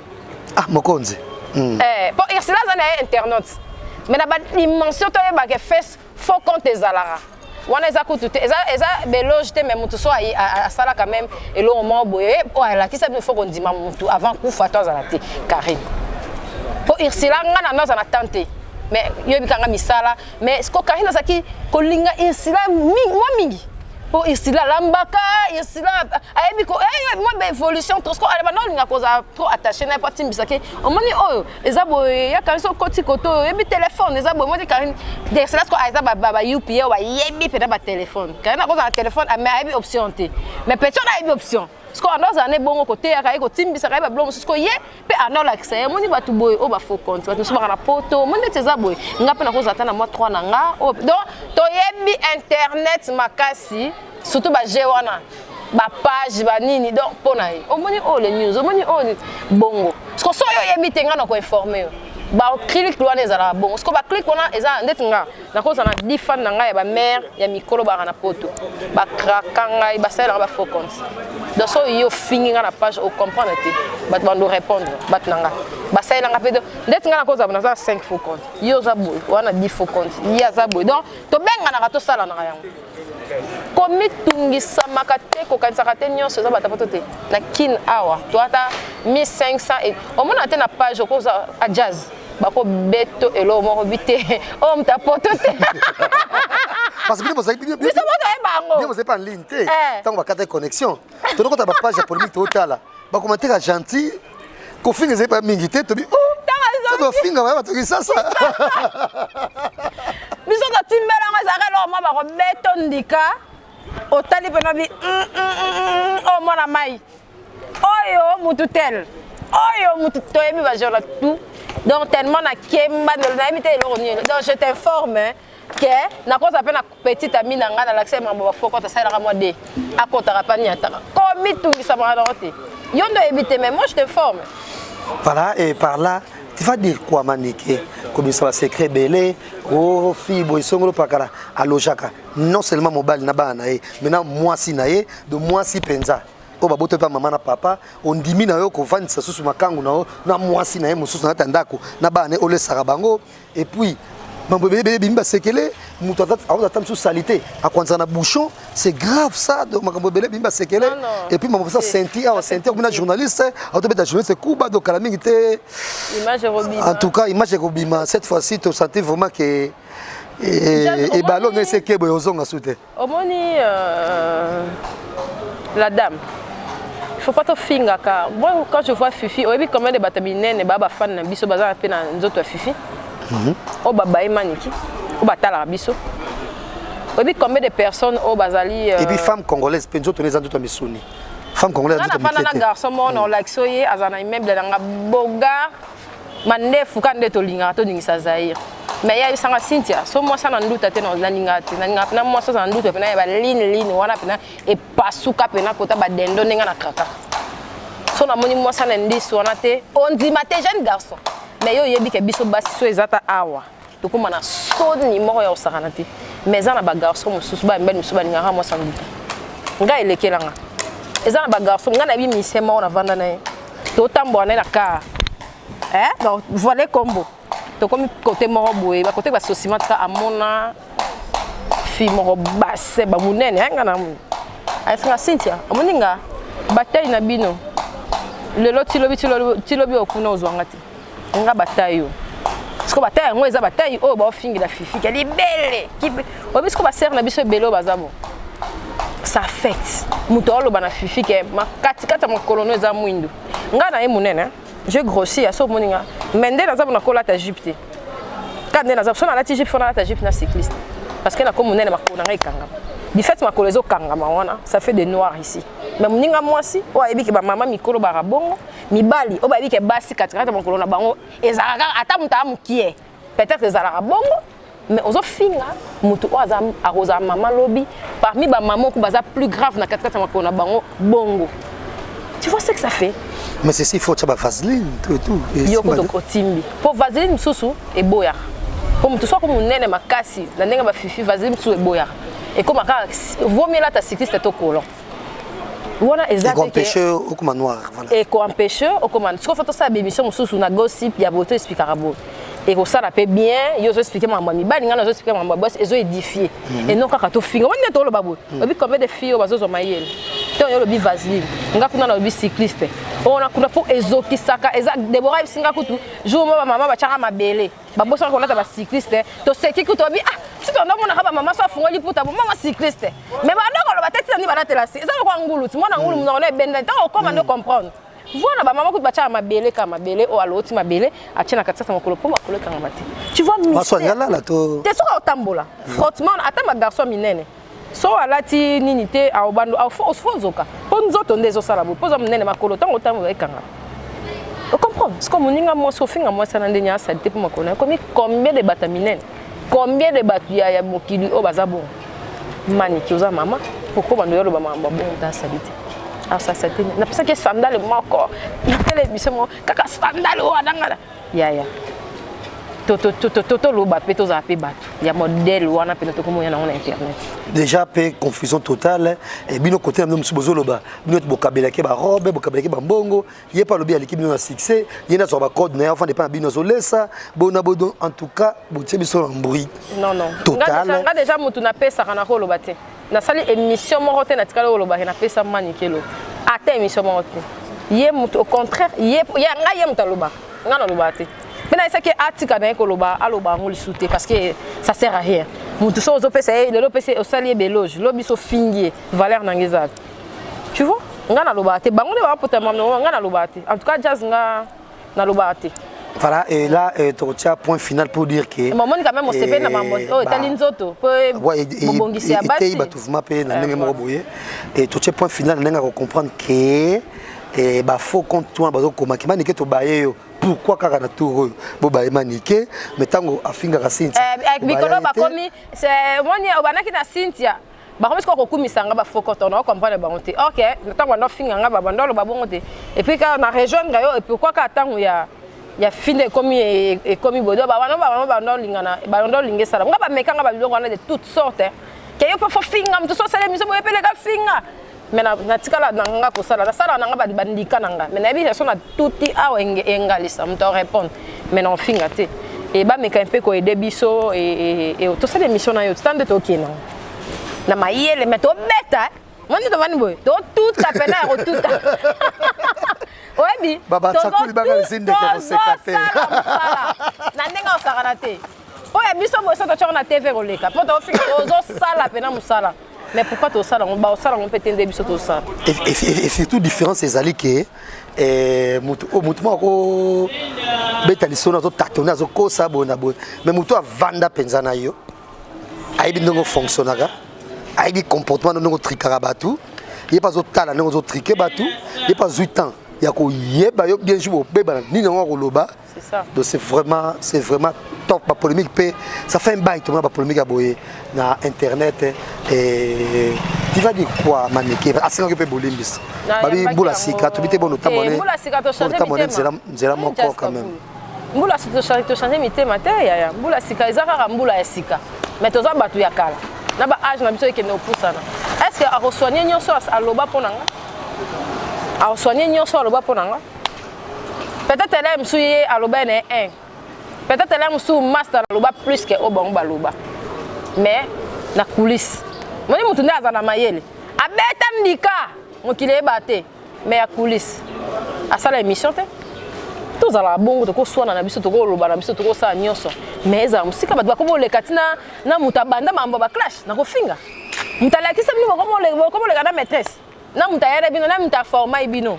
[SPEAKER 1] Ah mokonzi.
[SPEAKER 2] Pour Ursula ça na internet. Mais na ba dimension to ba que fait faux compte ezalara. Wana eza ko tout eza beloge te même tout so a sala quand même et le moment boye oh la qui ça faut qu'on dit mutu avant coup fato za la te Karine. Pour Ursula ngana na za na tante. Mais yobi kanga misala mais ce que Karine zaki kolinga Ursula mingi. Pour Ursula lambaka Ursula ayebi ko moi ben évolution tout ce qu'on a ba non linga trop attaché na pas timbisa ke on moni oh ezabo ya Karine so koti koto yebi téléphone ezabo moi Karine de cela ce ko aiza ba UPA wa yebi pe ba téléphone Karine ko za téléphone mais ayebi option te mais personne ayebi option ce qu'on a dans un bon côté ya ko timbisa ka ba blom ce ko ye pe anol accès moni ba tu boy o ba faux compte ba tu so ba na poto moni tezabo nga pe na ko zata na moi 3 na nga donc to yebi internet makasi surtout ba jewana ba page ba nini donc pona o moni o les news o moni o bongo ce que so yo yebi tenga na ko informer ba click loane za bongo ce que ba click wana eza ndetinga na ko na 10 fan na nga ya ba mère ya mikolo ba na poto ba krakanga ba sala ba faux compte donc so yo finga na page o comprendre te ba bando répondre ba nanga ba sala nga pe ndetinga na ko za na 5 faux compte yo za boy wana 10 faux compte ya za boy donc to benga na to sala na yango komi tungisa makate ko kansaka te nyonso za batapoto te na kin awa to ata 1500 et au moins na page ko za a jazz bako beto elo moko bité o mtapoto te
[SPEAKER 1] parce que vous avez bien vous avez pas en ligne te tant va carte connexion to ko ta page pour lui total ba commentaire gentil ko finga ze pas mingi te to bi oh to finga ba to ça
[SPEAKER 2] biso to timbela ngazaka lo mama ko beto ndika otali pena bi o mona mai oyo mutu tel oyo mutu toyebi ba jola tout donc tellement na kemba na imité lo ni donc je t'informe que na ko ça na petite amie na nga na l'accès mambo ba foko ta sala moi de akota pa ni ataka komi tungisa ma rote yondo ebité mais moi je t'informe
[SPEAKER 1] voilà et par là tu vas dire quoi maniquer comme ça va secret belé oh fille boy songolo pakara alojaka non seulement mobile na bana maintenant moi si naé de moi si penza o baboto pa maman na papa on dimi na yo ko vandisa susu makangu na moi si naé mususu na tandako na bana ole sarabango et puis mambo bébé bimba sekele muto atata sous salité a kwanza na bouchon c'est grave ça donc mambo bébé bimba sekele et puis mambo ça sentir comme journaliste auto beta journaliste kuba donc la mingi te
[SPEAKER 2] image robima
[SPEAKER 1] en tout cas image robima cette fois-ci tu sentais vraiment que et ballon ne c'est que bozonga soute
[SPEAKER 2] omoni la dame il faut pas te finga car moi quand je vois Fifi oyebi combien de batabinene baba fan na biso baza pe na nzoto Fifi o baba emaniki o batala biso oyebi combien de personnes au bazali
[SPEAKER 1] et puis femme congolaise penzo to les andoto misuni femme congolaise
[SPEAKER 2] andoto misuni na garçon mo on l'axoye azana immeuble na boga mandefu kande to linga to ningisa Zaire mais ya sanga Cynthia so moi ça na nduta te na ninga na moi ça na nduta pe na ba line wana pe na e pasuka pe na kota ba dendo ninga na kaka so na moni moi ça na ndiso wana te on dit maté jeune garçon mais yo yebi ke biso basi so ezata awa to kuma na so ni moko ya osakana te mais za na ba garçon mususu ba mbani mususu ba ninga moi ça nduta nga elekelanga eza na ba garçon nga na bi misema on a vanda na to tambo na ka donc voilà combo to comme côté moko boye ba côté ba sosiment ka amona fi moko basse ba munene nga na asinga Cynthia amoninga bataille na bino lelo tilobi okuna ozwanga te nga bataille parce que bataille ngo eza bataille o ba ofingi la Fifi kali belle obisko ba serre na biso belo bazabo ça affecte muto oloba na Fifi ke makati kata makolono eza mwindu nga na ye munene je grossis à ce moment-là. Mais dès que na kola ta jupe te. Quand dès que na la jupe fona ta jupe na cycliste. Parce que na comme na makona ngai kanga. Du fait ma kolezo kanga wana, ça fait des noirs ici. Mais muninga mwasi, o ebi ke ba mama mikolo ba bongo, mibali, o ba ebi ke basi katikata makolo na bango, ezalaka ata muta mukie. Peut-être ezalaka bongo, mais ozo finga mutu o azam aroza mama lobi, parmi ba maman ko baza plus grave na katikata makolo na bango bongo. Tu vois ce que ça fait?
[SPEAKER 1] Mais c'est si faut tu vaseline tout.
[SPEAKER 2] Yoko to kotimbi. Pour vaseline susu et boya. Comme tout soit comme on nene makasi, na ndenge ba fifi vas-y msu eboya. Et comme aka vaut mieux là ta cycliste est au colon. Voilà exactement.
[SPEAKER 1] Et empêcher au comme noir voilà.
[SPEAKER 2] Et qu'on empêche au comme ce qu'on fait ça émission mususu na gossip ya boto expliquer rabo. Et que ça la paie bien, yo expliquer maman mi ba ninga zo expliquer maman boss ezo édifier. Et non kaka to finga, on est to lo babo. Obi combien de filles bazo zo mayel. Te yo lo bi vaseline. Nga kuna na bi cycliste. On a kuna pour ezo kisaka eza Deborah singa kutu. Jour maman ba chaka mabele. Ba bossa ko lata ba cycliste. To seki kutu bi ah si to ndamona ka ba maman so fungoli puta bo maman cycliste. Mais ba ndoko lo ba tete ni ba la tela. Eza ko ngulu, tu mona ngulu mona na benda. Ta ko ma no comprendre. Voilà, bah maman kutu bacha mabele ka mabele o aloti mabele achina katisa makolo po makolo ka ngabati. Tu vois mystère. T'es sur au tambola. Frottement ata ma garçon minene. So alati nini te a obando a fo zoka. Ponzo tonde zo sala bo. Pozo minene makolo tango tambola ekanga. Tu comprends? C'est comme ninga mo so finga mo sana ndenya salite po makolo. Comme combien de bata minene? Combien de batu ya mokili o bazabo? Mani ki oza mama. Pourquoi bando yo lo ba mama bon ta salite? Ah ça c'était na pesa que sandale moko na télévision mo kaka sandale o adanga ya toto lo ba peto za pe batu ya modèle wana pe to komo ya na internet
[SPEAKER 1] déjà pe confusion totale et bino côté na msubozo lo ba bino bokabela ke ba robe bokabela ke ba mbongo yé pas lobi à l'équipe na succès yé na so ba code na enfin dépend bino zo lesa bona bodo en tout cas botie biso en bruit
[SPEAKER 2] non
[SPEAKER 1] total
[SPEAKER 2] nga déjà mutu na pesa kana ko lo bate na sali émission moko te na tikala lo ba na pesa manikelo ata émission moko te yé mutu au contraire yé nga yé mutu lo ba nga na lo bate mais c'est que atika na ko lo ba aloba ngoli souté parce que ça sert à rien mutu so zo pesa le lo pesa au sali beloge lo biso fingier valeur na ngezak tu vois nga na lo bate bango de ba pota mamno nga na lo bate en tout cas jazz nga na lo bate.
[SPEAKER 1] Voilà, et là, tu retiens point final pour dire que.
[SPEAKER 2] Maman, quand même, on s'est fait dans ma bosse. Oh, t'as l'inzoto.
[SPEAKER 1] Ouais, et tu retiens point final, on a comprendre que. Et bah, faut qu'on tourne, bah, comme qui m'a niqué ton bail. Pourquoi quand on a tout boba maniqué, mais tango a finga Cynthia.
[SPEAKER 2] Avec Bicolo, bah, comme c'est moi, on a qui na Cynthia. Bah, comme est-ce qu'on recommence ça, on va faut qu'on comprenne bah, on dit, ok, le temps on a finga, on va bandolo, bah, bon, et puis quand on a rejoint Gayo, et pourquoi quand attend il y a fini comme et comme bodo ba wana lingana ba ndo linge sala ngaba mekanga ba biloko wana de toutes sortes ke yo pa fo finga mtu so sala miso mo epele ka finga mais na tikala na nga ko sala na sala na nga ba bandika nanga mais na bi ça na tuti a engalisa mtu répondre mais non finga te et ba meka un peu ko aider biso et to sala émission na yo stand to kina na mayele mais to beta moi ne devant boy to tout capena et tout oui,
[SPEAKER 1] baba sakuli banga zinde ko sekate
[SPEAKER 2] na ndenga osakanate oya biso bo so to chona TV roleka poto ofika ozo sala pena musala mais pourquoi to sala on ba sala on peut tendre biso to sala
[SPEAKER 1] et surtout différence ezali ke mutu mako beta lisona to tatona zo ko sabona bo mais mutu avanda penza na yo aibi ndongo fonctionnera aibi comportement ndongo trikara batu yé pas zo tala ndongo zo triker batu yé pas 8 ans yako yeba yo bien joué beba ni non roloba
[SPEAKER 2] c'est ça
[SPEAKER 1] donc c'est vraiment top la polémique ça fait un bail tout le monde la polémique à boyer na internet et tu vas dire quoi maneke à 5 peu bolimbis babi mbula sika tu bité bon tamboné
[SPEAKER 2] mbula sika to changer
[SPEAKER 1] zela moko quand même
[SPEAKER 2] mbula sika to changer mité matin ya mbula sika ezaka mbula ya sika mais toza batu ya kala na ba âge na biso ekende opusana est-ce que a resoigner nyonso aloba ponanga a soigner nyonso aloba ponanga peut-être elle aime souiller aloba ne 1 peut-être elle aime sou master aloba plus que obongo baloba mais na coulisse moni mutu nda azana mayele abeta ndika mokile bate mais ya coulisse asala émission te tous ala bongo to ko swana na biso to ko loba na biso to ko sa nyonso mais eza musika bato bakomo lekatina na muta banda mambo ba clash na ko finga mutalakisa bino komo le kana maîtresse na mutayere bino na muta forma bino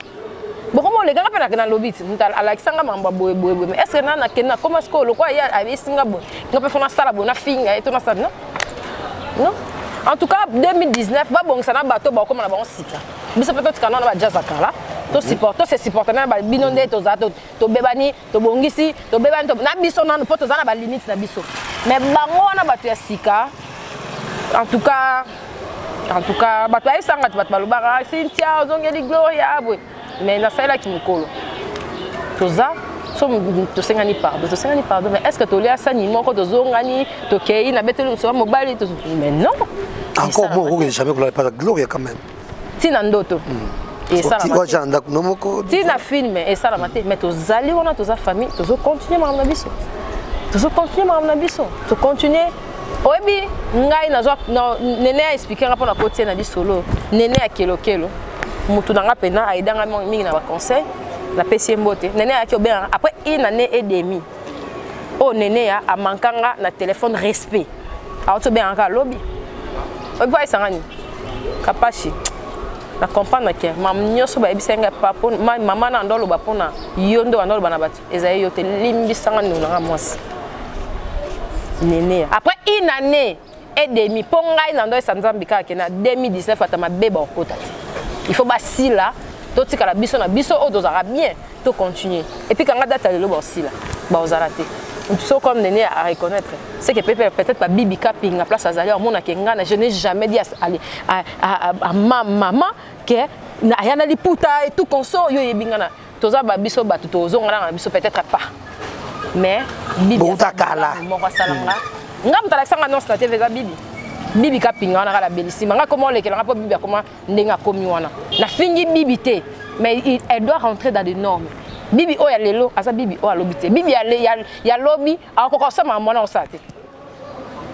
[SPEAKER 2] bokomo le kana pena lobit muta alakisanga mambo boye mais est-ce que na kena comment est-ce que le quoi ya abisinga bo ngape fona sala bo na finga et to na sa non en tout cas 2019 ba bongisa na bato ba koma na ba sika biso peut-être kana na ba jazakala to supporter na ba bino nde to za to bebani to bongisi to bebani to na biso na poto za na ba limite na biso mais bango na bato ya sika en tout cas bato ay sanga bato balobaka Cynthia ozongeli Gloria abwe mais na sala ki mukolo toza Tu sais pardon, mais est-ce que tu as ça ni mon côté zongani, tu kei na betel sur mobile, mais non.
[SPEAKER 1] Encore moi, jamais que pas la gloire quand même.
[SPEAKER 2] Tinandoto. Et ça la
[SPEAKER 1] tu
[SPEAKER 2] na film et ça la maté, mais tu zali on a toute sa famille, tu continuer ma biso. Tu continuer. Obi, ngai na zo nene a expliquer rapport na côté na bisolo. Nene a kelo. Mutu na pena aidanga mingi na ba conseil. La PC mbote nene a bien après une année et demie oh nene a mankanga na téléphone respect a to bien encore lobby o boy sangani kapashi na comprendre que mam nyoso ba bisenga papa mama na ndolo ba pona yondo ndolo bana batu ezaye yote limbi sangani na mwasi nene après une année et demie pongai na ndo sanzambika ke na 2019 atama beba okota il faut basi là tout ce que la biso na biso o dozara bien to continuer et puis quand on date le aussi là ba ozarate tout ça comme nene à reconnaître c'est que peut-être pas bibi kaping la place azali au monde que ngana je n'ai jamais dit à ma maman que na yana liputa et tout konso yo yebingana toza ba biso ba to zonga na biso peut-être pas mais bibi
[SPEAKER 1] utakala
[SPEAKER 2] mo salanga ngam tala sanga non sta TV za bibi bibi kaping wana la bellissime nga comment le kelanga po bibi comment ndenga komi wana na fingi bibi te mais elle doit rentrer dans des normes bibi o ya lelo asa bibi o alobité bibi ya lobby akoko sama mwana osate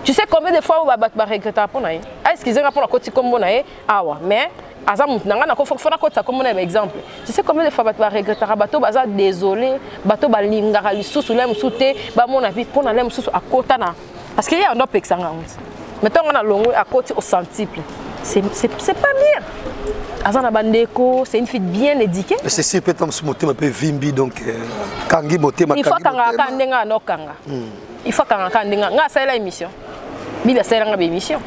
[SPEAKER 2] tu sais combien de fois ba regretter pour na est-ce qu'ils ont pour la côté comme na awa mais asa mutu nanga na ko fona côté comme na exemple tu sais combien de fois ba regretter bato baza désolé bato balingaka lisusu lem sute ba mona bi pour na lem susu akota na parce qu'il y a un autre pexanga mettons on a longo à côté au centuple c'est pas bien azana bandeko c'est une fille bien éduquée
[SPEAKER 1] c'est sûr peut-être ce moté un peu vimbi donc kangi moté ma
[SPEAKER 2] il faut kanga ndenga no kanga il faut kanga ndenga nga ça la émission bibi ça la émission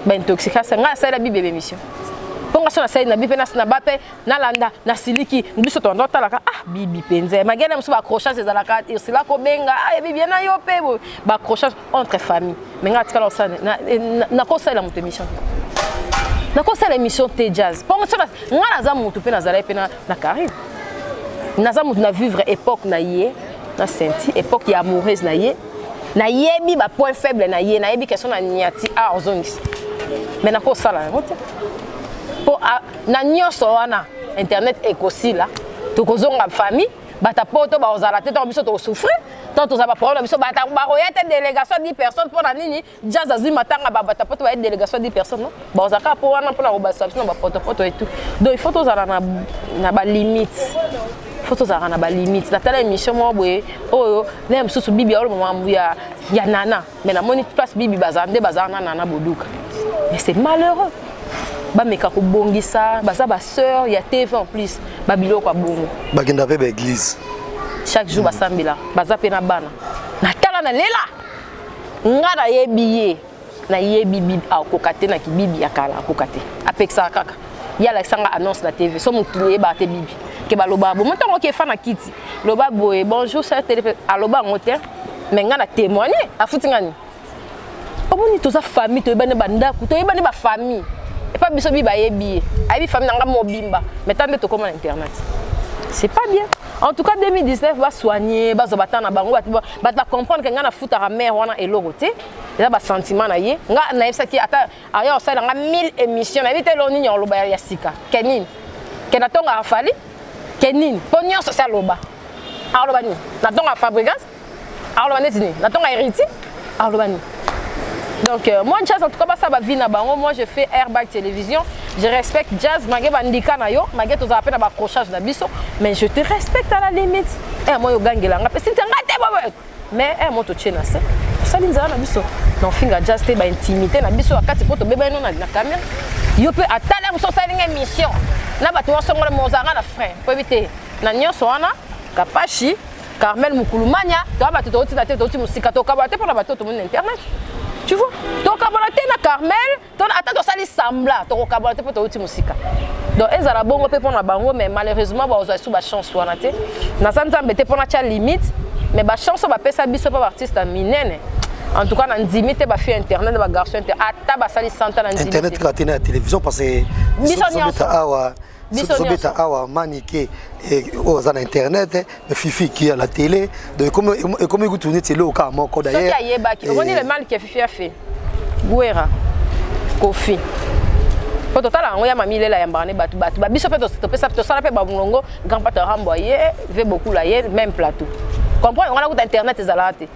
[SPEAKER 2] ba intoxication nga ça la bibi émission ponga sona sai na bibi na bape na landa na siliki biso to ndota la bibi penze magena muso ba accrochage za la carte c'est là ko benga bibi na yo pe ba accrochage entre famille mais nga tikala ça na ko ça la moto émission na ko ça l'émission T Jazz ponga sona nga na za mutu pe na zala pe na carrière na za mutu na vivre époque na yé na senti époque ya amoureuse na yebi ba point faible na yebi question na niati a ozongis mais na ko ça la moto pour na nyoso wana internet ekosi là to kozonga famille bata poto ba ozala te to biso to souffrir tant to za ba problème biso bata ba royete délégation 10 personnes pour na nini Jazz azima tanga ba bata poto ba délégation 10 personnes non ba ozaka pour wana pour na obasa biso ba poto et tout donc il faut to za na ba limite faut to za na ba limite na tala émission mo boye oyo na msusu bibi olo mamu ya nana mais na moni place bibi bazande bazana nana boduka mais c'est malheureux ba meka ko bongisa baza ba sœur ya TV en plus ba biloko a bongo
[SPEAKER 1] ba kenda pe ba église
[SPEAKER 2] chaque jour ba sambila baza pe na bana na tala na lela nga na yebiye na yebi bibi a kokate na ki bibi ya kala kokate apeksa kaka ya la sanga annonce na TV so mutu ba te bibi ke ba loba bo montango ke fa na kiti loba boye bonjour ça télé aloba ngote mais nga na témoigner afutingani oboni toza famille to yebane banda ku to yebane ba famille et pas biso bi ba yebi ayi famille nanga mobimba mais tant de to comme internet c'est pas bien en tout cas 2019 va soigner ba zobata na bango ba comprendre que nga na futa ra mère wana eloroté eza ba sentiment na ye nga na yebisa ki ata ayo ça nga 1000 émissions na bité lo nini on loba ya sika kenine kenatonga afali kenine ponyo so ça loba aloba ni na tonga fabricas aloba netini na tonga héritier aloba ni. Donc moi Jazz en tout cas ça va vivre na bango moi je fais Airbag télévision je respecte Jazz magé bandika na yo magé to za appel na ba accrochage na biso mais je te respecte à la limite moi yo gangela nga pesi tanga te bobo mais moi to tchena ça ça linza na biso non finga Jazz te ba intimité na biso akati poto beba no na caméra yo pe atala muso ça linga émission na ba to so ngole mozanga na frère po éviter na nyoso wana kapashi Carmel Mukulumania to ba to oti na te to oti musika to kabate pour na ba to mon internet. Tu vois, donc kabalaté na Carmel, ton attends to sali sambla, to kabalaté pour to uti musika. Donc ezala bongo pe pour na bango mais malheureusement ba oza sous ba chance wana te. Na sanza mbete pour na cha limite, mais ba chance ba pesa biso pa artiste minene. En tout cas na ndimité ba fi internet ba garçon internet ata ba sali santa na ndimité.
[SPEAKER 1] Internet ka tena télévision parce que
[SPEAKER 2] biso nyonso
[SPEAKER 1] awa Sobeta awa maniqué aux internet, le Fifi qui est à la télé, de comment vous tournez c'est au cas moko d'ailleurs.
[SPEAKER 2] On connaît le mal que Fifi a fait. Guera, Kofi. Pour total on y a mamie là yambane batu biso fait to sala pe babulongo grand pata ramboyer veut beaucoup là même plateau. Comprends on a tout internet ezalate.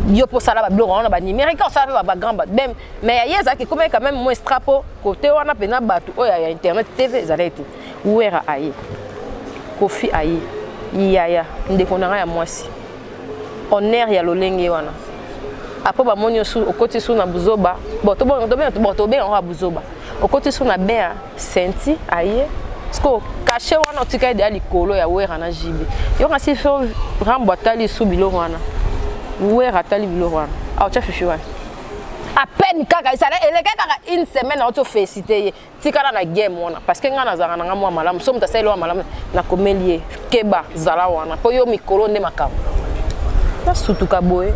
[SPEAKER 2] Yo pour ça là ba blog on a ba numérique on ça ba grand bat même mais yeza qui comme quand même moins strapo côté on a pena batu oh ya internet TV ezalate. Guera aye. Kofi aye. Yaya ndekona ya mwasi. Honneur ya lolenge wana. Après ba monyo su okoti su na buzoba boto bien on a buzoba okoti su na bea senti aye sko caché wana tika de alikolo ya wera na jibe yo kasi fo rambo tali su bilo wana wera tali bilo wana a cha fifi wana à peine kaka ça ele kaka une semaine auto féliciter tika na game wana parce que ngana zanga nga mwa malamu so mta selo malamu na komelie keba zala wana po yo mikolo nde makam na sutuka boye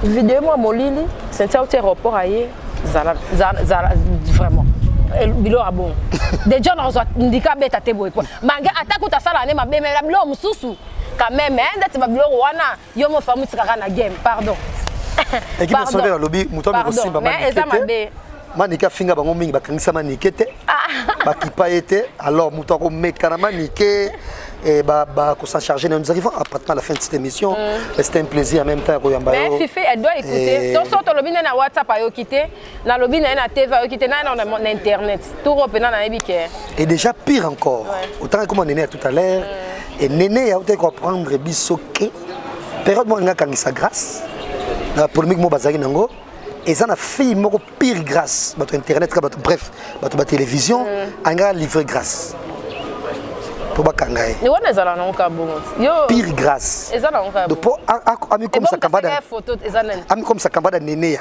[SPEAKER 2] vidéo moi molili c'est un aéroport ailleurs zala vraiment bilo a bon des gens ont indiqué beta te boy manga attaque ta sala ne ma be mais bilo mususu quand même hein d'être bilo wana yo mo famu tsaka na game pardon
[SPEAKER 1] et qui me sauver dans lobby mutombe ko simba manika finga bango mingi bakangisa manikete bakipa été alors mutoko meka na manike et qu'on s'en charger. Nous arrivons à la fin de cette émission. C'était un plaisir en même temps.
[SPEAKER 2] Mais Fifi, elle doit écouter. Donc, sur le lobby, na WhatsApp, elle quitter. Na lobby, na TV, elle quitter. Na Internet. Tout reprenant dans les biquets.
[SPEAKER 1] Et déjà pire encore. Autant comme on est tout à l'heure. Et Néné a été comprendre bisoké. Période moi on a sa grâce. La polémique mo bazari nango. Et ça n'a fait mo pire grâce. Votre Internet, bref, votre télévision, on a livré grâce. Pire grâce. Ami comme ça cambada Néné.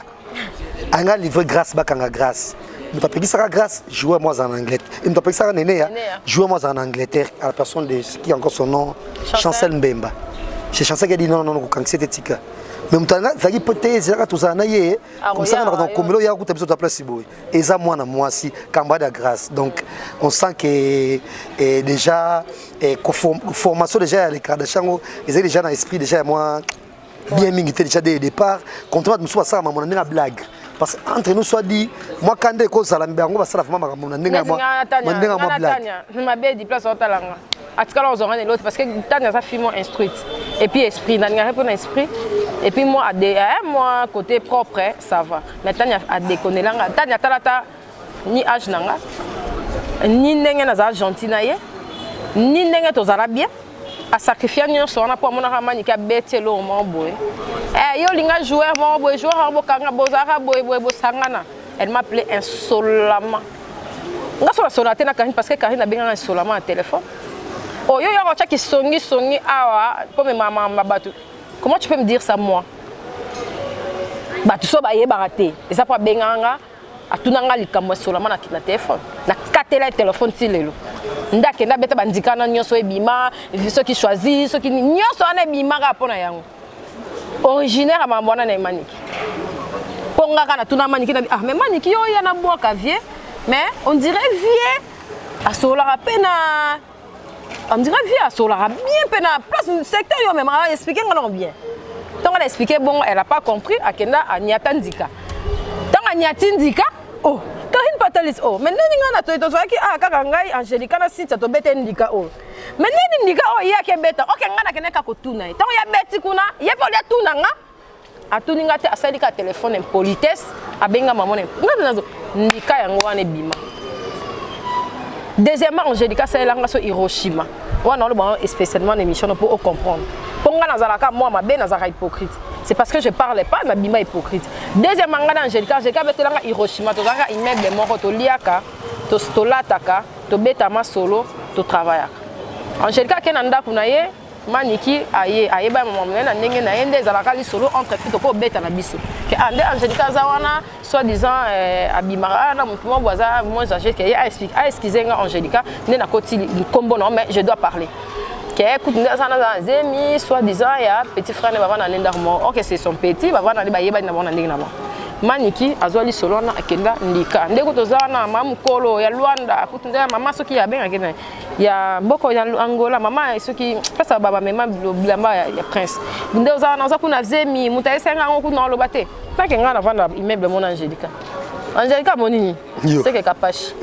[SPEAKER 1] Anga livre grâce bakanga grâce. Nous t'appelons ça grâce, jouez moi en Angleterre. Et nous t'appelons ça Néné, jouez moi en Angleterre à la personne de qui a encore son nom, Chancel Mbemba. C'est Chancel qui a dit non quand c'était tika. Mais maintenant, ça y est peut-être tout ça naïe. Comme ça on a donc comme là il y a beaucoup de choses à placer boy. Et ça moi si cambada grâce. Donc on sent que déjà formation déjà les Kardashian ils ont déjà dans l'esprit déjà moi bien milité déjà dès le départ contrairement à ça maman on a une blague parce entre nous soit dit moi quand des causes à la bango ça la maman on a une blague
[SPEAKER 2] ma belle place au talanga atikala on aura l'autre parce que Tania sa fille instruite et puis esprit Tania répond esprit et puis moi moi côté propre ça va mais Tania a déconné là Tania talata ni âge nanga ni ndenge na za gentil na ye ni ndenge to zala bien a sacrifier nyonso wana po mona kama nika betelo mo boy yo linga joueur mo boy joueur bo kanga bozara boy bo sangana elle m'appelait insolemment nga so la sonate na Karine parce que Karine a bien insolemment à téléphone oh yo yo cha ki songi awa po me mama mabatu comment tu peux me dire ça moi batu so ba ye baraté et ça pas benganga atunanga likambo insolemment na téléphone na katela téléphone tilelo ndake na beta bandikana nyonso ebima ceux qui choisissent ceux qui nyonso ana ebima ka pona yango originaire à mambona na maniki ponga kana tuna maniki na mais maniki yo yana boka vieux mais on dirait vieux à sola pena on dirait vieux à sola bien pena place secteur yo même expliquer ngalo bien donc on a expliqué bon elle a pas compris akenda anyatandika tant anyatindika oh Karine Patalis oh mais nini ngana to tozoaki kaka ngai Angelica na site to bete ndika oh mais nini ndika oh yake beta okay ngana keneka kotuna tant ya beti kuna yepo ya tuna nga atuninga te asalika téléphone impolitesse abenga maman ngana nazo ndika yango wana bima deuxièmement Angelica c'est langa so Hiroshima wana on le spécialement émission pour comprendre ponga nazalaka moi mabe nazaka hypocrite. C'est parce que je ne parlais pas, je suis hypocrite. Deuxième manga d'Angelica, j'ai dit Hiroshima, tu as immeuble de mort, tu liaka, tu stolataka, tu betama solo, tu travailles. Angelica, qui est kunaye, maniki, aye, ba maman, na ndenge na yende zalaka solo entre filles, tu beta na biso. Que ande Angelica zawana, soi-disant abimara, na mutumo boisa, moi j'ai que a expliqué Angelica, ne na koti combo non, mais je dois parler. Écoute, soi-disant, il y a petit frère qui va OK, c'est son petit, va voir dans les bails, il va voir dans les maniki azwali solo na akenda ndika ndeko tozana mamu kolo ya Luanda kutunda mama soki ya benga kena ya mboko ya Angola mama soki pesa baba mema bilamba ya prince ndeo zana za kuna zemi mutaesenga ngo kuna lobate tanke ngana vanda immeuble mon Angelica Angelica monini c'est que capache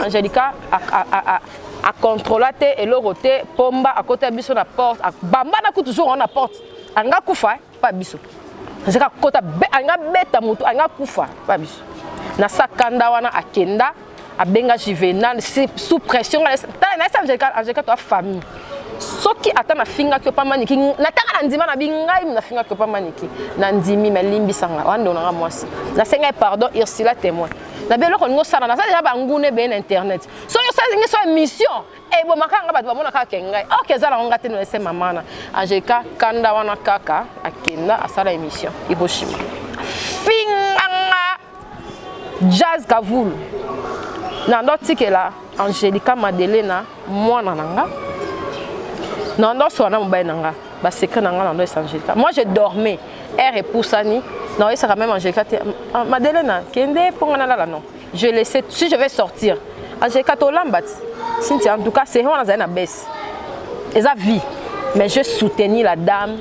[SPEAKER 2] Angelica a contrôlé et le roté pomba à côté biso na porte bamba na toujours on na porte anga kufa pas biso Angelica kota anga beta mutu anga kufa pas biso na sakanda wana akenda abenga Juvenal sous pression na Angelica to famille soki ata na finga ko pa maniki na tanga na ndima na bingai na finga ko pa maniki na ndimi melimbi sanga wando na mwasi na senga pardon Ursula témoin na belo ko ngo sala na sa déjà bangune ben internet so yo sa ngi so émission e bo makanga bato bamona ka kengai ok zala nga te no ese mamana Angelica kanda wana kaka akenda asala émission Hiroshima finga Jazz Kavulu na ndotike la Angelica Madelena mwana nanga non non soit na mobile nanga ba secret nanga na ndo Angelica moi je dormais elle repoussani non et ça quand même Angelica Madelena kende ponga na la non je laissais si je vais sortir Angelica to lambat Cynthia en tout cas c'est on a na baisse et ça vie mais je soutenir la dame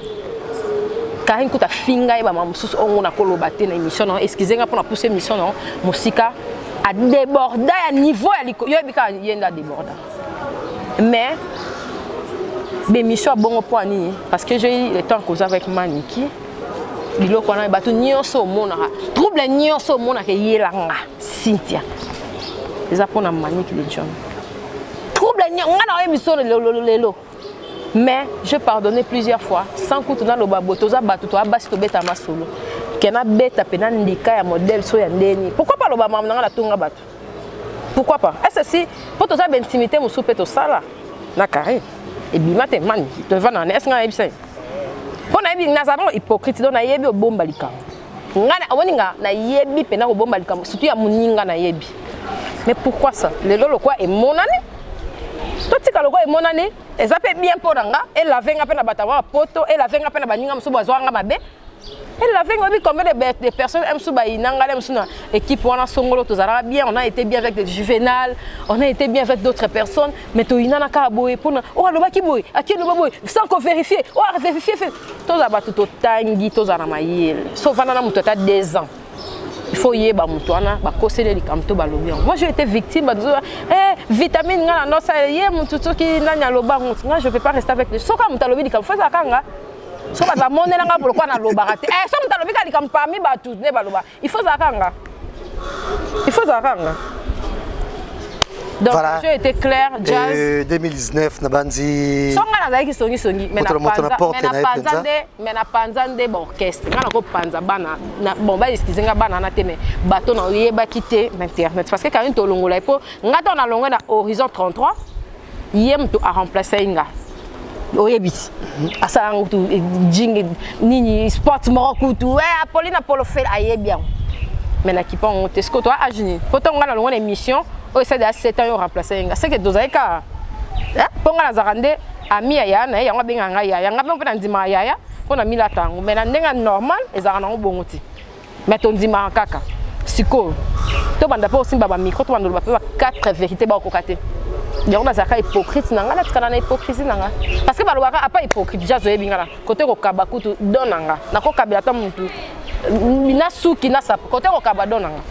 [SPEAKER 2] car une kuta finga et ba mamsusu on na kolobate na émission non excusez-moi pour la pousser émission non musika a débordé à niveau yo bika yenda déborda mais l'émission bon point ni parce que j'ai eu le temps cause avec Maniki biloko na bato nyonso mona trouble nyonso mona ke yelanga Cynthia eza pona Maniki le John trouble ngana wa émission lelo mais je pardonné plusieurs fois sans coup dans le baboto za bato to abasi to beta masolo kena beta pena ndika ya modèle so ya ndeni pourquoi pas le ba mamna la tonga bato pourquoi pas est-ce si pour to za intimité mo soupe to sala na carré et bimate man te va na est-ce nga ebisa pona ebi na zaba hypocrite do na yebi obomba likamo ngana aboninga na yebi pena obomba likamo surtout ya muninga na yebi mais pourquoi ça le lolo quoi est monane to tika loko est monane eza pe bien ponanga et la venga pe na batawa poto et la venga pe na baninga musu bazwanga mabe et la venga bi combien de personnes aiment suba inanga aiment suna équipe wana songolo to zara bien on a été bien avec des Juvenal on a été bien avec d'autres personnes mais to inana ka boy pona o aloba ki boy aki loba boy sans qu'on vérifier o vérifier to za batu to tangi to zara mayel so vana na mutu ta 2 ans il faut yeba mutu wana ba kosele likamto ba lobi moi j'ai été victime ba vitamine ngana no sa ye mutu to ki nanya loba mutu nga je peux pas rester avec les so ka mutu lobi likam fa za kanga so ba monela nga pourquoi na loba raté so mutu lobi ka likam parmi ba tout ne ba loba il faut za kanga donc voilà. Je été clair Jazz
[SPEAKER 1] 2019 na bandi
[SPEAKER 2] songa na zaiki songi mais na panzande bon orchestre ngana ko panza bana na bon ba excuser bana na teme bato na yeba quitter internet parce que quand on longola ipo ngata na longo na horizon 33 yem to a remplacer inga oyebiti asa ngutu jing nini sport moko tu Apolline Apollo fait ayebia mais na kipa on tesco toi a juni poto ngana longo na émission o essaie de 7 ans remplacer inga c'est que dozaika ponga na zarande ami ya na yango benga nga ya nga mpe na ndima ya pona mila tango mais na ndenga normal ezaka na ngobonguti mais to ndima kaka siko to banda po simba ba micro to banda ba 4 vérités ba kokate yango na zaka hypocrite nanga na tikana na hypocrisie nanga parce que ba lobaka apa hypocrite jazo ebingala côté ko kabakutu donanga na ko kabila ta muntu mina suki na sa côté ko kabadonanga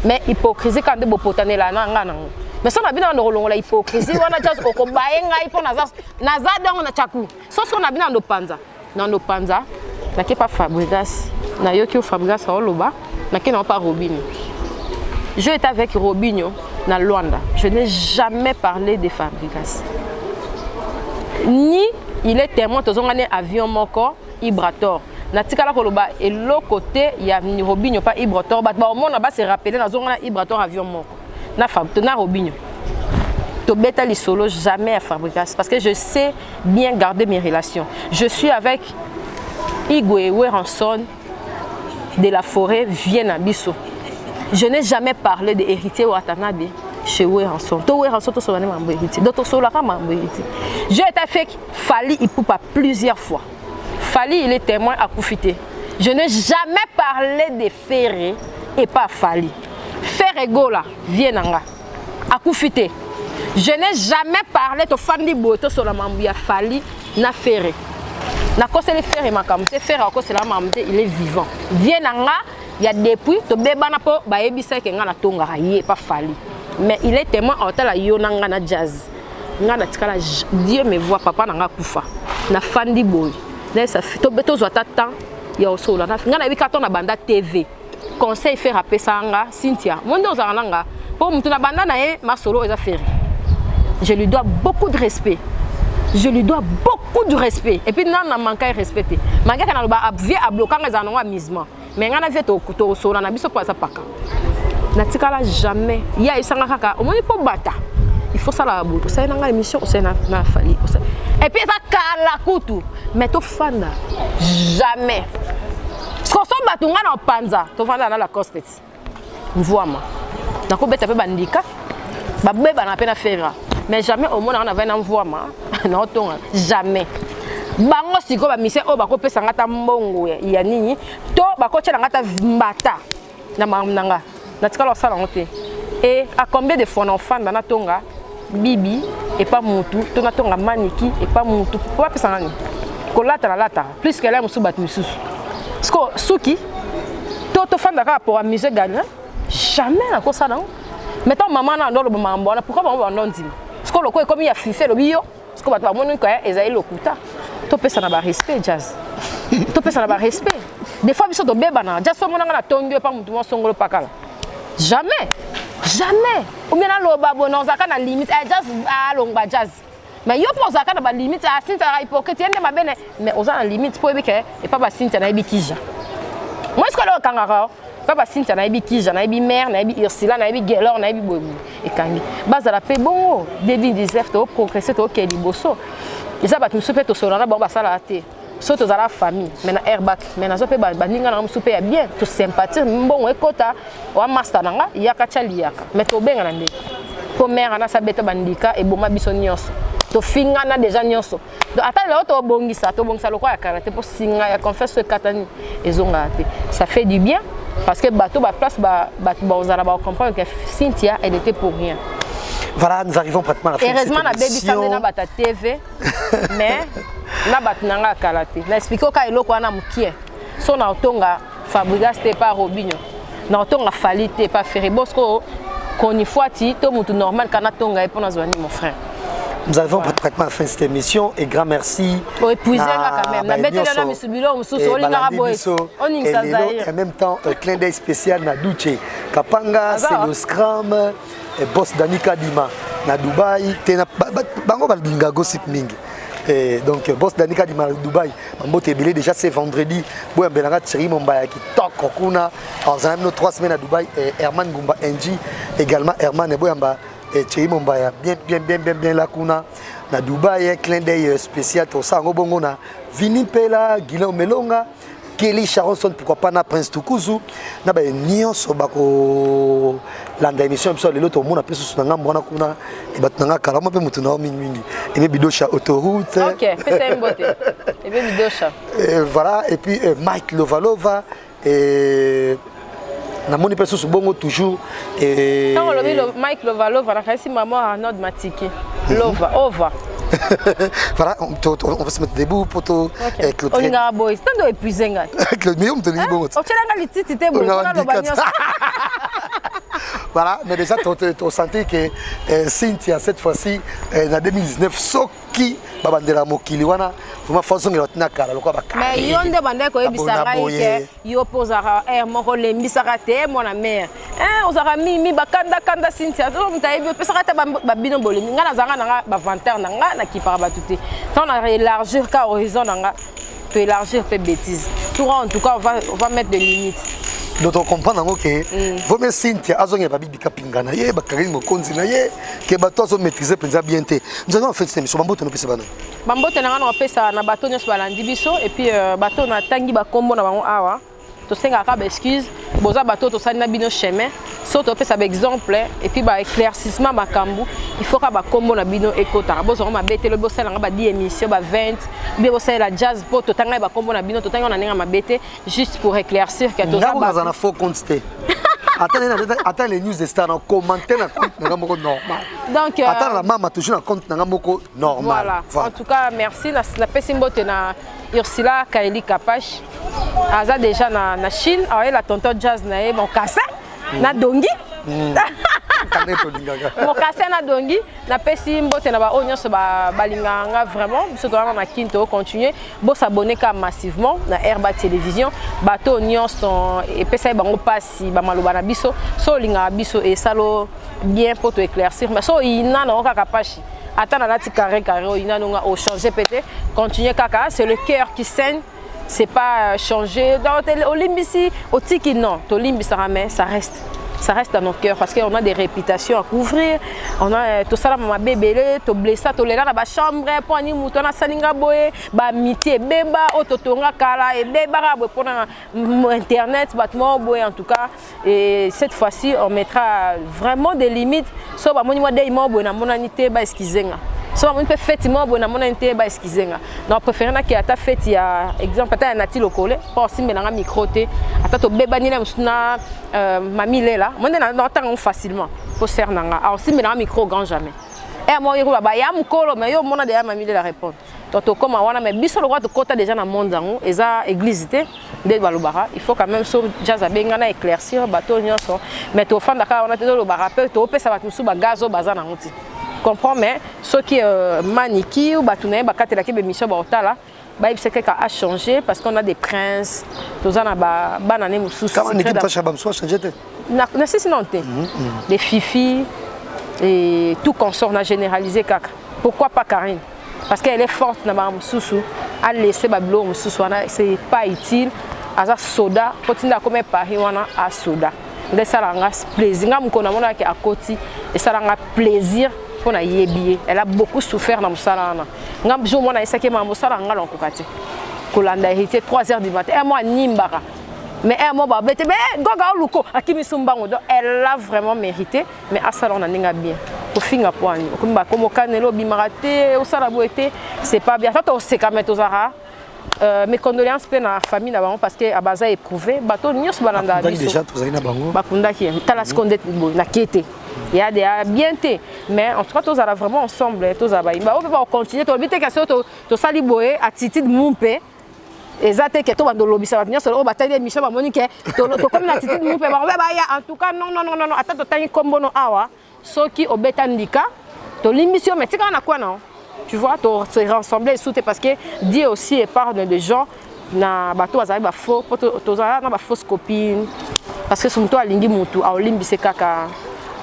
[SPEAKER 2] mais hypocrisie quand de bopotane la nanga nango mais ça na bina ndo longola hypocrisie wana just ko baenga ipo na za dango na chaku so na bina ndo panza na ke pa Fabregas na yoki o Fabregas oloba na ke na pa Robinho je étais avec Robinho na Luanda je n'ai jamais parlé de Fabregas ni il est témoin tozongane avion moko Ibrator na tikala koloba et l'autre côté il y a Robinho pas Ibrator ba mona ba se rappeler na zongana Ibrator avion moko na Robinho to beta li solo jamais à Fabregas parce que je sais bien garder mes relations je suis avec Igwe Weranson de la forêt Vienne Bisso je n'ai jamais parlé de héritier Watanabe chez Weranson to Weranson to solane mambo héritier d'autres sola ka mambo héritier j'ai été avec Fally Ipupa plusieurs fois Fally il est témoin à Koufité Je n'ai jamais parlé de Ferré et pas Fali. Ferré Gola, Vienanga, Akoufité. Je n'ai jamais parlé de Fandi Boto sur la Mambia Fali, na Ferré. Na cause les Ferré, ma caméra, Ferré, à cause de la Mambia, il est vivant. Vienanga, il y a depuis, tu bébana po, baébisa qui n'a tonga, il pas Fali. Mais il est tellement en tel à Yonanga na jazz. Dieu me voit, papa n'a pas koufa. Na Fandi Boy. Ça fait tout beto zo tata ya osola na ngana bikato na banda TV conseil faire appeler sanga Cynthia mondo zananga pour mutu na banda na e masolo eza faire. Je lui dois beaucoup de respect. Je lui dois beaucoup de respect et puis nan na manquer respecter manga kana ba vie a bloquer nga zanonga amusement mais ngana vie to osola na biso pas ça paka na tikala jamais ya isanga kaka omoni po bata il faut ça la boule ça na émission ça na Fali et puis ça kala kutu mais to fanda jamais ce qu'on soit batunga na panza to fanda na la costet mvoama na ko beta pe bandika ba beba na pe na fera mais jamais au monde na va na mvoama na otonga jamais bango siko ba mise o ba ko pesa ngata mbongo ya nini to ba ko tshela ngata mbata na mamnanga na tikala sala ngote et à combien de fois na fanda na tonga bibi et pas mutu to na tonga maniki et pas mutu pas pesa ngani ko lata la lata plus que là musu bat mususu sko suki to fanda ka pour amuser gagne jamais na ko ça non mettons maman na ndolo mambo na pourquoi ba ndondi sko loko e comme ya fife lo bio sko ba monu ko ezali lokuta to pesa na ba respect jazz to pesa na ba respect des fois biso do beba na jazz so mona na tongi pa mutu mo songolo pakala jamais jamais ou bien na loba bono zaka na limite jazz alongba jazz mais yo pour zaka na ba limite a sinta hypocrite ende mabene mais oza na limite po ebike et pas ba sinta na ebikija moi ce que lo kangaka pas ba sinta na ebikija na ebi mère na ebi Ursula na ebi Gelor na ebi bobu et kangi base la pe bongo 2019 to progresser to keli boso isa ba tu super to solana ba sala te so to zala famille mais na airbag mais na zo pe ba ninga na musupe ya bien to sympathie mbongo ekota wa master nanga yaka chaliaka mais to benga na ndeko po mère na sabeta bandika e boma biso nyonso to finga na déjà nyonso donc ata le to bongisa lokwa ya karaté pour singa ya confesse katani ezonga te ça fait du bien parce que bateau ba place ba ozala ba comprendre que Cynthia elle était pour rien.
[SPEAKER 1] Voilà, nous arrivons pratiquement à la fin de cette émission.
[SPEAKER 2] Heureusement, na baby samedi na bata TV, mais na batnanga karaté. Na expliquer ka eloko wana mukie. So na otonga Fabregas te pas Robinho. Na otonga Fali te pas Ferré Bosco. Koni Fouati to mutu normal kana tonga et pour na zwani mon frère.
[SPEAKER 1] Nous arrivons pratiquement à la fin de cette émission et grand merci.
[SPEAKER 2] Pour épuiser là quand même. Na betela na misubilo mususu olinga boy. Oning sazaï.
[SPEAKER 1] En même temps, un clin d'œil spécial na Duche. Kapanga c'est le Scrum. Et boss Danika Dima na Dubaï tena bango balinga gossip mingi et donc boss Danika Dima na Dubaï mbote belé déjà c'est vendredi boya belanga Thierry Mombaya qui toko kuna en nos 3 semaines à Dubaï et Herman Gumba NG également Herman et boyamba et Thierry Mombaya bien la kuna na Dubaï un clin d'œil spécial to sango bongo na Vini Pela Guillaume Melonga Kelly Charonson, pourquoi pas na Prince Tukuzu na ba nyonso bako landa émission so lelo to mona peso sunanga mwana kuna e batanga kalama pe mutu na mingi et be bidosha autoroute
[SPEAKER 2] OK c'est une beauté et be bidosha
[SPEAKER 1] voilà et puis Mike Lovalova et na moni peso bongo toujours et
[SPEAKER 2] quand le Mike Lovalova na kasi maman Arnaud Matiki Lova
[SPEAKER 1] voilà, on va se mettre debout pour tout
[SPEAKER 2] Claude. On a boy, c'est un épuisé nga.
[SPEAKER 1] Claude, mais on te dit bon.
[SPEAKER 2] On tient la litite te bon, on a le bagnos.
[SPEAKER 1] Voilà, mais déjà tu sentais que Cynthia cette fois-ci en 2019 soki babandela mokili wana vraiment façon que l'autre nakala lokwa bakala.
[SPEAKER 2] Mais yonde bande ko ebisanga ike yo posaka moko lembisaka te mona mère. Ozaka mimi bakanda Cynthia so mutayebi pesaka ta babino bolemi ngana zanga nanga ba vanteur nanga na kipara batuté. Tant on a élargir ka horizon nanga peut élargir peu bêtises. En tout cas on va mettre des limites.
[SPEAKER 1] Donc on comprend que vous me Cynthia azonga babibi kapingana ye bakari mokonzi na ye ke bato zo maîtriser penza bien te. Nous allons faire cette émission bambote no pesa bana.
[SPEAKER 2] Bambote na ngana pesa na bato nyos balandi biso et puis bato na tangi ba kombo na bango awa. To senga ka ba excuse boza bato to sali na bino chemin Surtout ça exemple et puis bah éclaircissement makambu, il faut que ba combo na bino ekota. Bozo ma bete le bossa nga ba 10 émissions ba 20, bien bossa la jazz po to tanga ba combo na bino to tanga na nga ma bete juste pour éclaircir que to ça ba.
[SPEAKER 1] Nga faut contester. Attends les news de star en commenter na compte na moko normal.
[SPEAKER 2] Donc
[SPEAKER 1] attends la maman toujours na compte na moko normal.
[SPEAKER 2] Voilà. En tout cas, merci na pesimbote na Ursula Kaili Kapash. Aza déjà na Chine, avec la tonton jazz na mon cassé na dongi. Mon cassé na dongi, na pesimbote na ba onyo ba balinganga vraiment, surtout na Kinto continuer, bo s'abonner ka massivement na Herba Télévision, bato onyo son et pesa bango passi ba maloba na biso, so linga biso et salo bien pour te éclaircir, mais so ina na ka kapashi. Attends la carré ina no au changer peut-être, continuer kaka, c'est le cœur qui saigne. C'est pas changer dans Olympisi, au tiki non, Olympisi ça reste. Ça reste dans nos cœurs parce qu'on a des réputations à couvrir. On a tout ça, ma bébé, tout blessé, tout les là, la chambre, pour ni mouton, salinga boye, ba mitié, beba, ototonga kala et beba, pour internet, battement boye en tout cas. Et cette fois-ci, on mettra vraiment des limites. Sauf à mon niveau d'aimant, boye na monanité, ba esquizenga. So on peut effectivement bon amona inte ba excusenga. Donc préféré na ki ata fête ya exemple ata na ti lokole pour simbe na micro té ata to bebani na musuna mami lela. Moi na tanga facilement pour faire nanga. Alors simbe na micro grand jamais. Et moi yiko ba ya mukolo mais yo mona de ya mami lela répondre. Donc to comme wana mais biso le droit de kota déjà na monde zango eza église té de balobara. Il faut quand même so jazz abenga na éclaircir bato nyonso. Mais to fanda ka wana te do ba rappel to pesa bat musu ba gazo bazana ngoti. Comprends mais ce qui maniki ou batouné bakate la kebe mission baotala ba il que a changé parce qu'on a des princes tozana ba banane mususu
[SPEAKER 1] comment l'équipe ta chabam soit changé
[SPEAKER 2] na c'est non des fifi et tout consort na généralisé kaka pourquoi pas Karine parce qu'elle est forte na ba mususu a laisser ba blo mususu c'est pas utile aza soda potinda comme Paris wana a soda de ça la plaisir ngam ko na mona ki akoti et ça la plaisir. Elle a beaucoup souffert dans le salon. Ngam jour mona isaki ma musala ngalo kokati. Kolanda hérité 3h du matin. Et moi nimbara. Mais moi ba bete goga luko akimi sumbango. Elle a vraiment mérité mais à salon na ninga bien. Ko finga poani. Ko mba komo kanelo bimarate au sala boete, c'est pas bien. Toto c'est quand même tozara. Mes condoléances plein à la famille d'abord parce que Abaza est éprouvé. Bateau nyos balanda biso. Déjà tous na bango. Bakunda ki tala skondet na kete. Il y a des bienté mais en tout cas tous allons vraiment ensemble tous abaï. Bah on peut pas continuer. Tu vite que to sali boé attitude mumpe. Exacte que to bando lobby ça va venir sur au bataille mission ba monique. To comme attitude mumpe ba on va en tout cas non attends to tani kombo no awa. Soki obetandika to l'émission mais tu quand on a quoi non? Tu vois, tu se rassembler sous parce que Dieu aussi épargne des gens na bateau azali ba faux to za na ba fausse copine parce que son to alingi mutu a olimbise kaka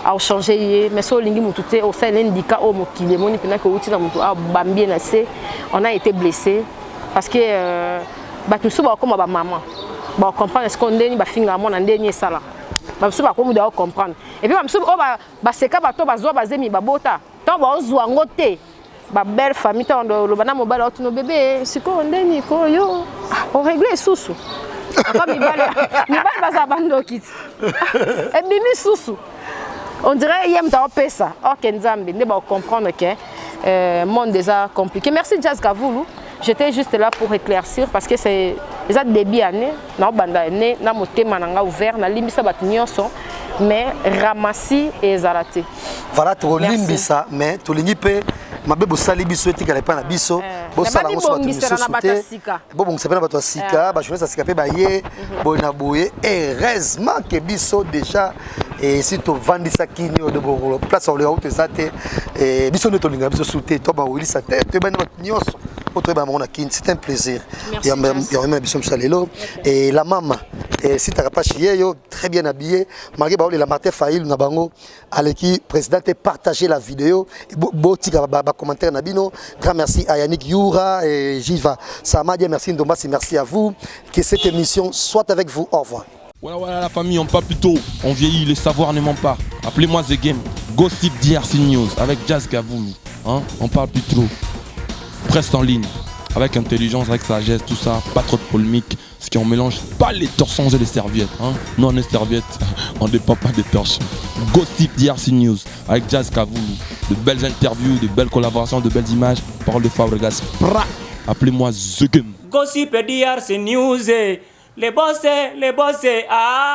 [SPEAKER 2] a changer mais so lingi mutu te au sein l'indica au mokile moni pena ko uti na mutu a bambie na se on a été blessé parce que batu so ba comme ba maman ba comprendre ce qu'on deni ba finga mon ndeni sala ba so ba ko mu da comprendre et puis ba so ba seka bato ba zo ba zemi ba bota tant ba zo ngote ba belle famille tant le bana mobile auto no bébé siko ndeni ko yo on régler susu papa mi bale ba za bando kit et bimi susu. On dirait qu'il y a un peu ça. Or, Kenzambe, ne va comprendre que le monde est compliqué. Merci Jazz Gavoulou. J'étais juste là pour éclaircir parce que c'est déjà début année. Na banda année, na moté mananga ouvert, na limbisa batunyoso, mais ramassi et zaraté.
[SPEAKER 1] Voilà, tu limbisa, mais tu limpe. Ma bébé sali biso eti kala pa na biso bo sala ngo so bo bon sepena bato sika ba jeunesse sika pe ba ye bo na boye heureusement que biso déjà et si to vandisa kini de bo place on le haute zate et biso ne to linga biso souté to ba wili sa tête to ba nyonso autre ba mona kini c'est un plaisir il y a même biso msalelo et la maman et si tu pas chier yo très bien habillé malgré ba la Martin Faïl na bango aleki président et partager la vidéo bo tika ba commentaire Nabino. Grand merci à Yannick Youra et Jiva Samadia, merci Ndombasi, merci à vous. Que cette émission soit avec vous. Au revoir.
[SPEAKER 3] Voilà la famille, on parle plus tôt, on vieillit, les savoirs ne mentent pas. Appelez-moi The Game, Gossip DRC News avec Jazz Gavoulou. Hein? On parle plus trop. Presse en ligne avec intelligence, avec sagesse, tout ça, pas trop de polémique, ce qui on mélange pas les torsons et les serviettes. Hein. Nous on est serviettes, on ne dépend pas des torsons. Gossip DRC News avec Jazz Kavoulou, de belles interviews, de belles collaborations, de belles images, parole de Fabregas. Appelez-moi The Game.
[SPEAKER 4] Gossip DRC News, les boss, ah.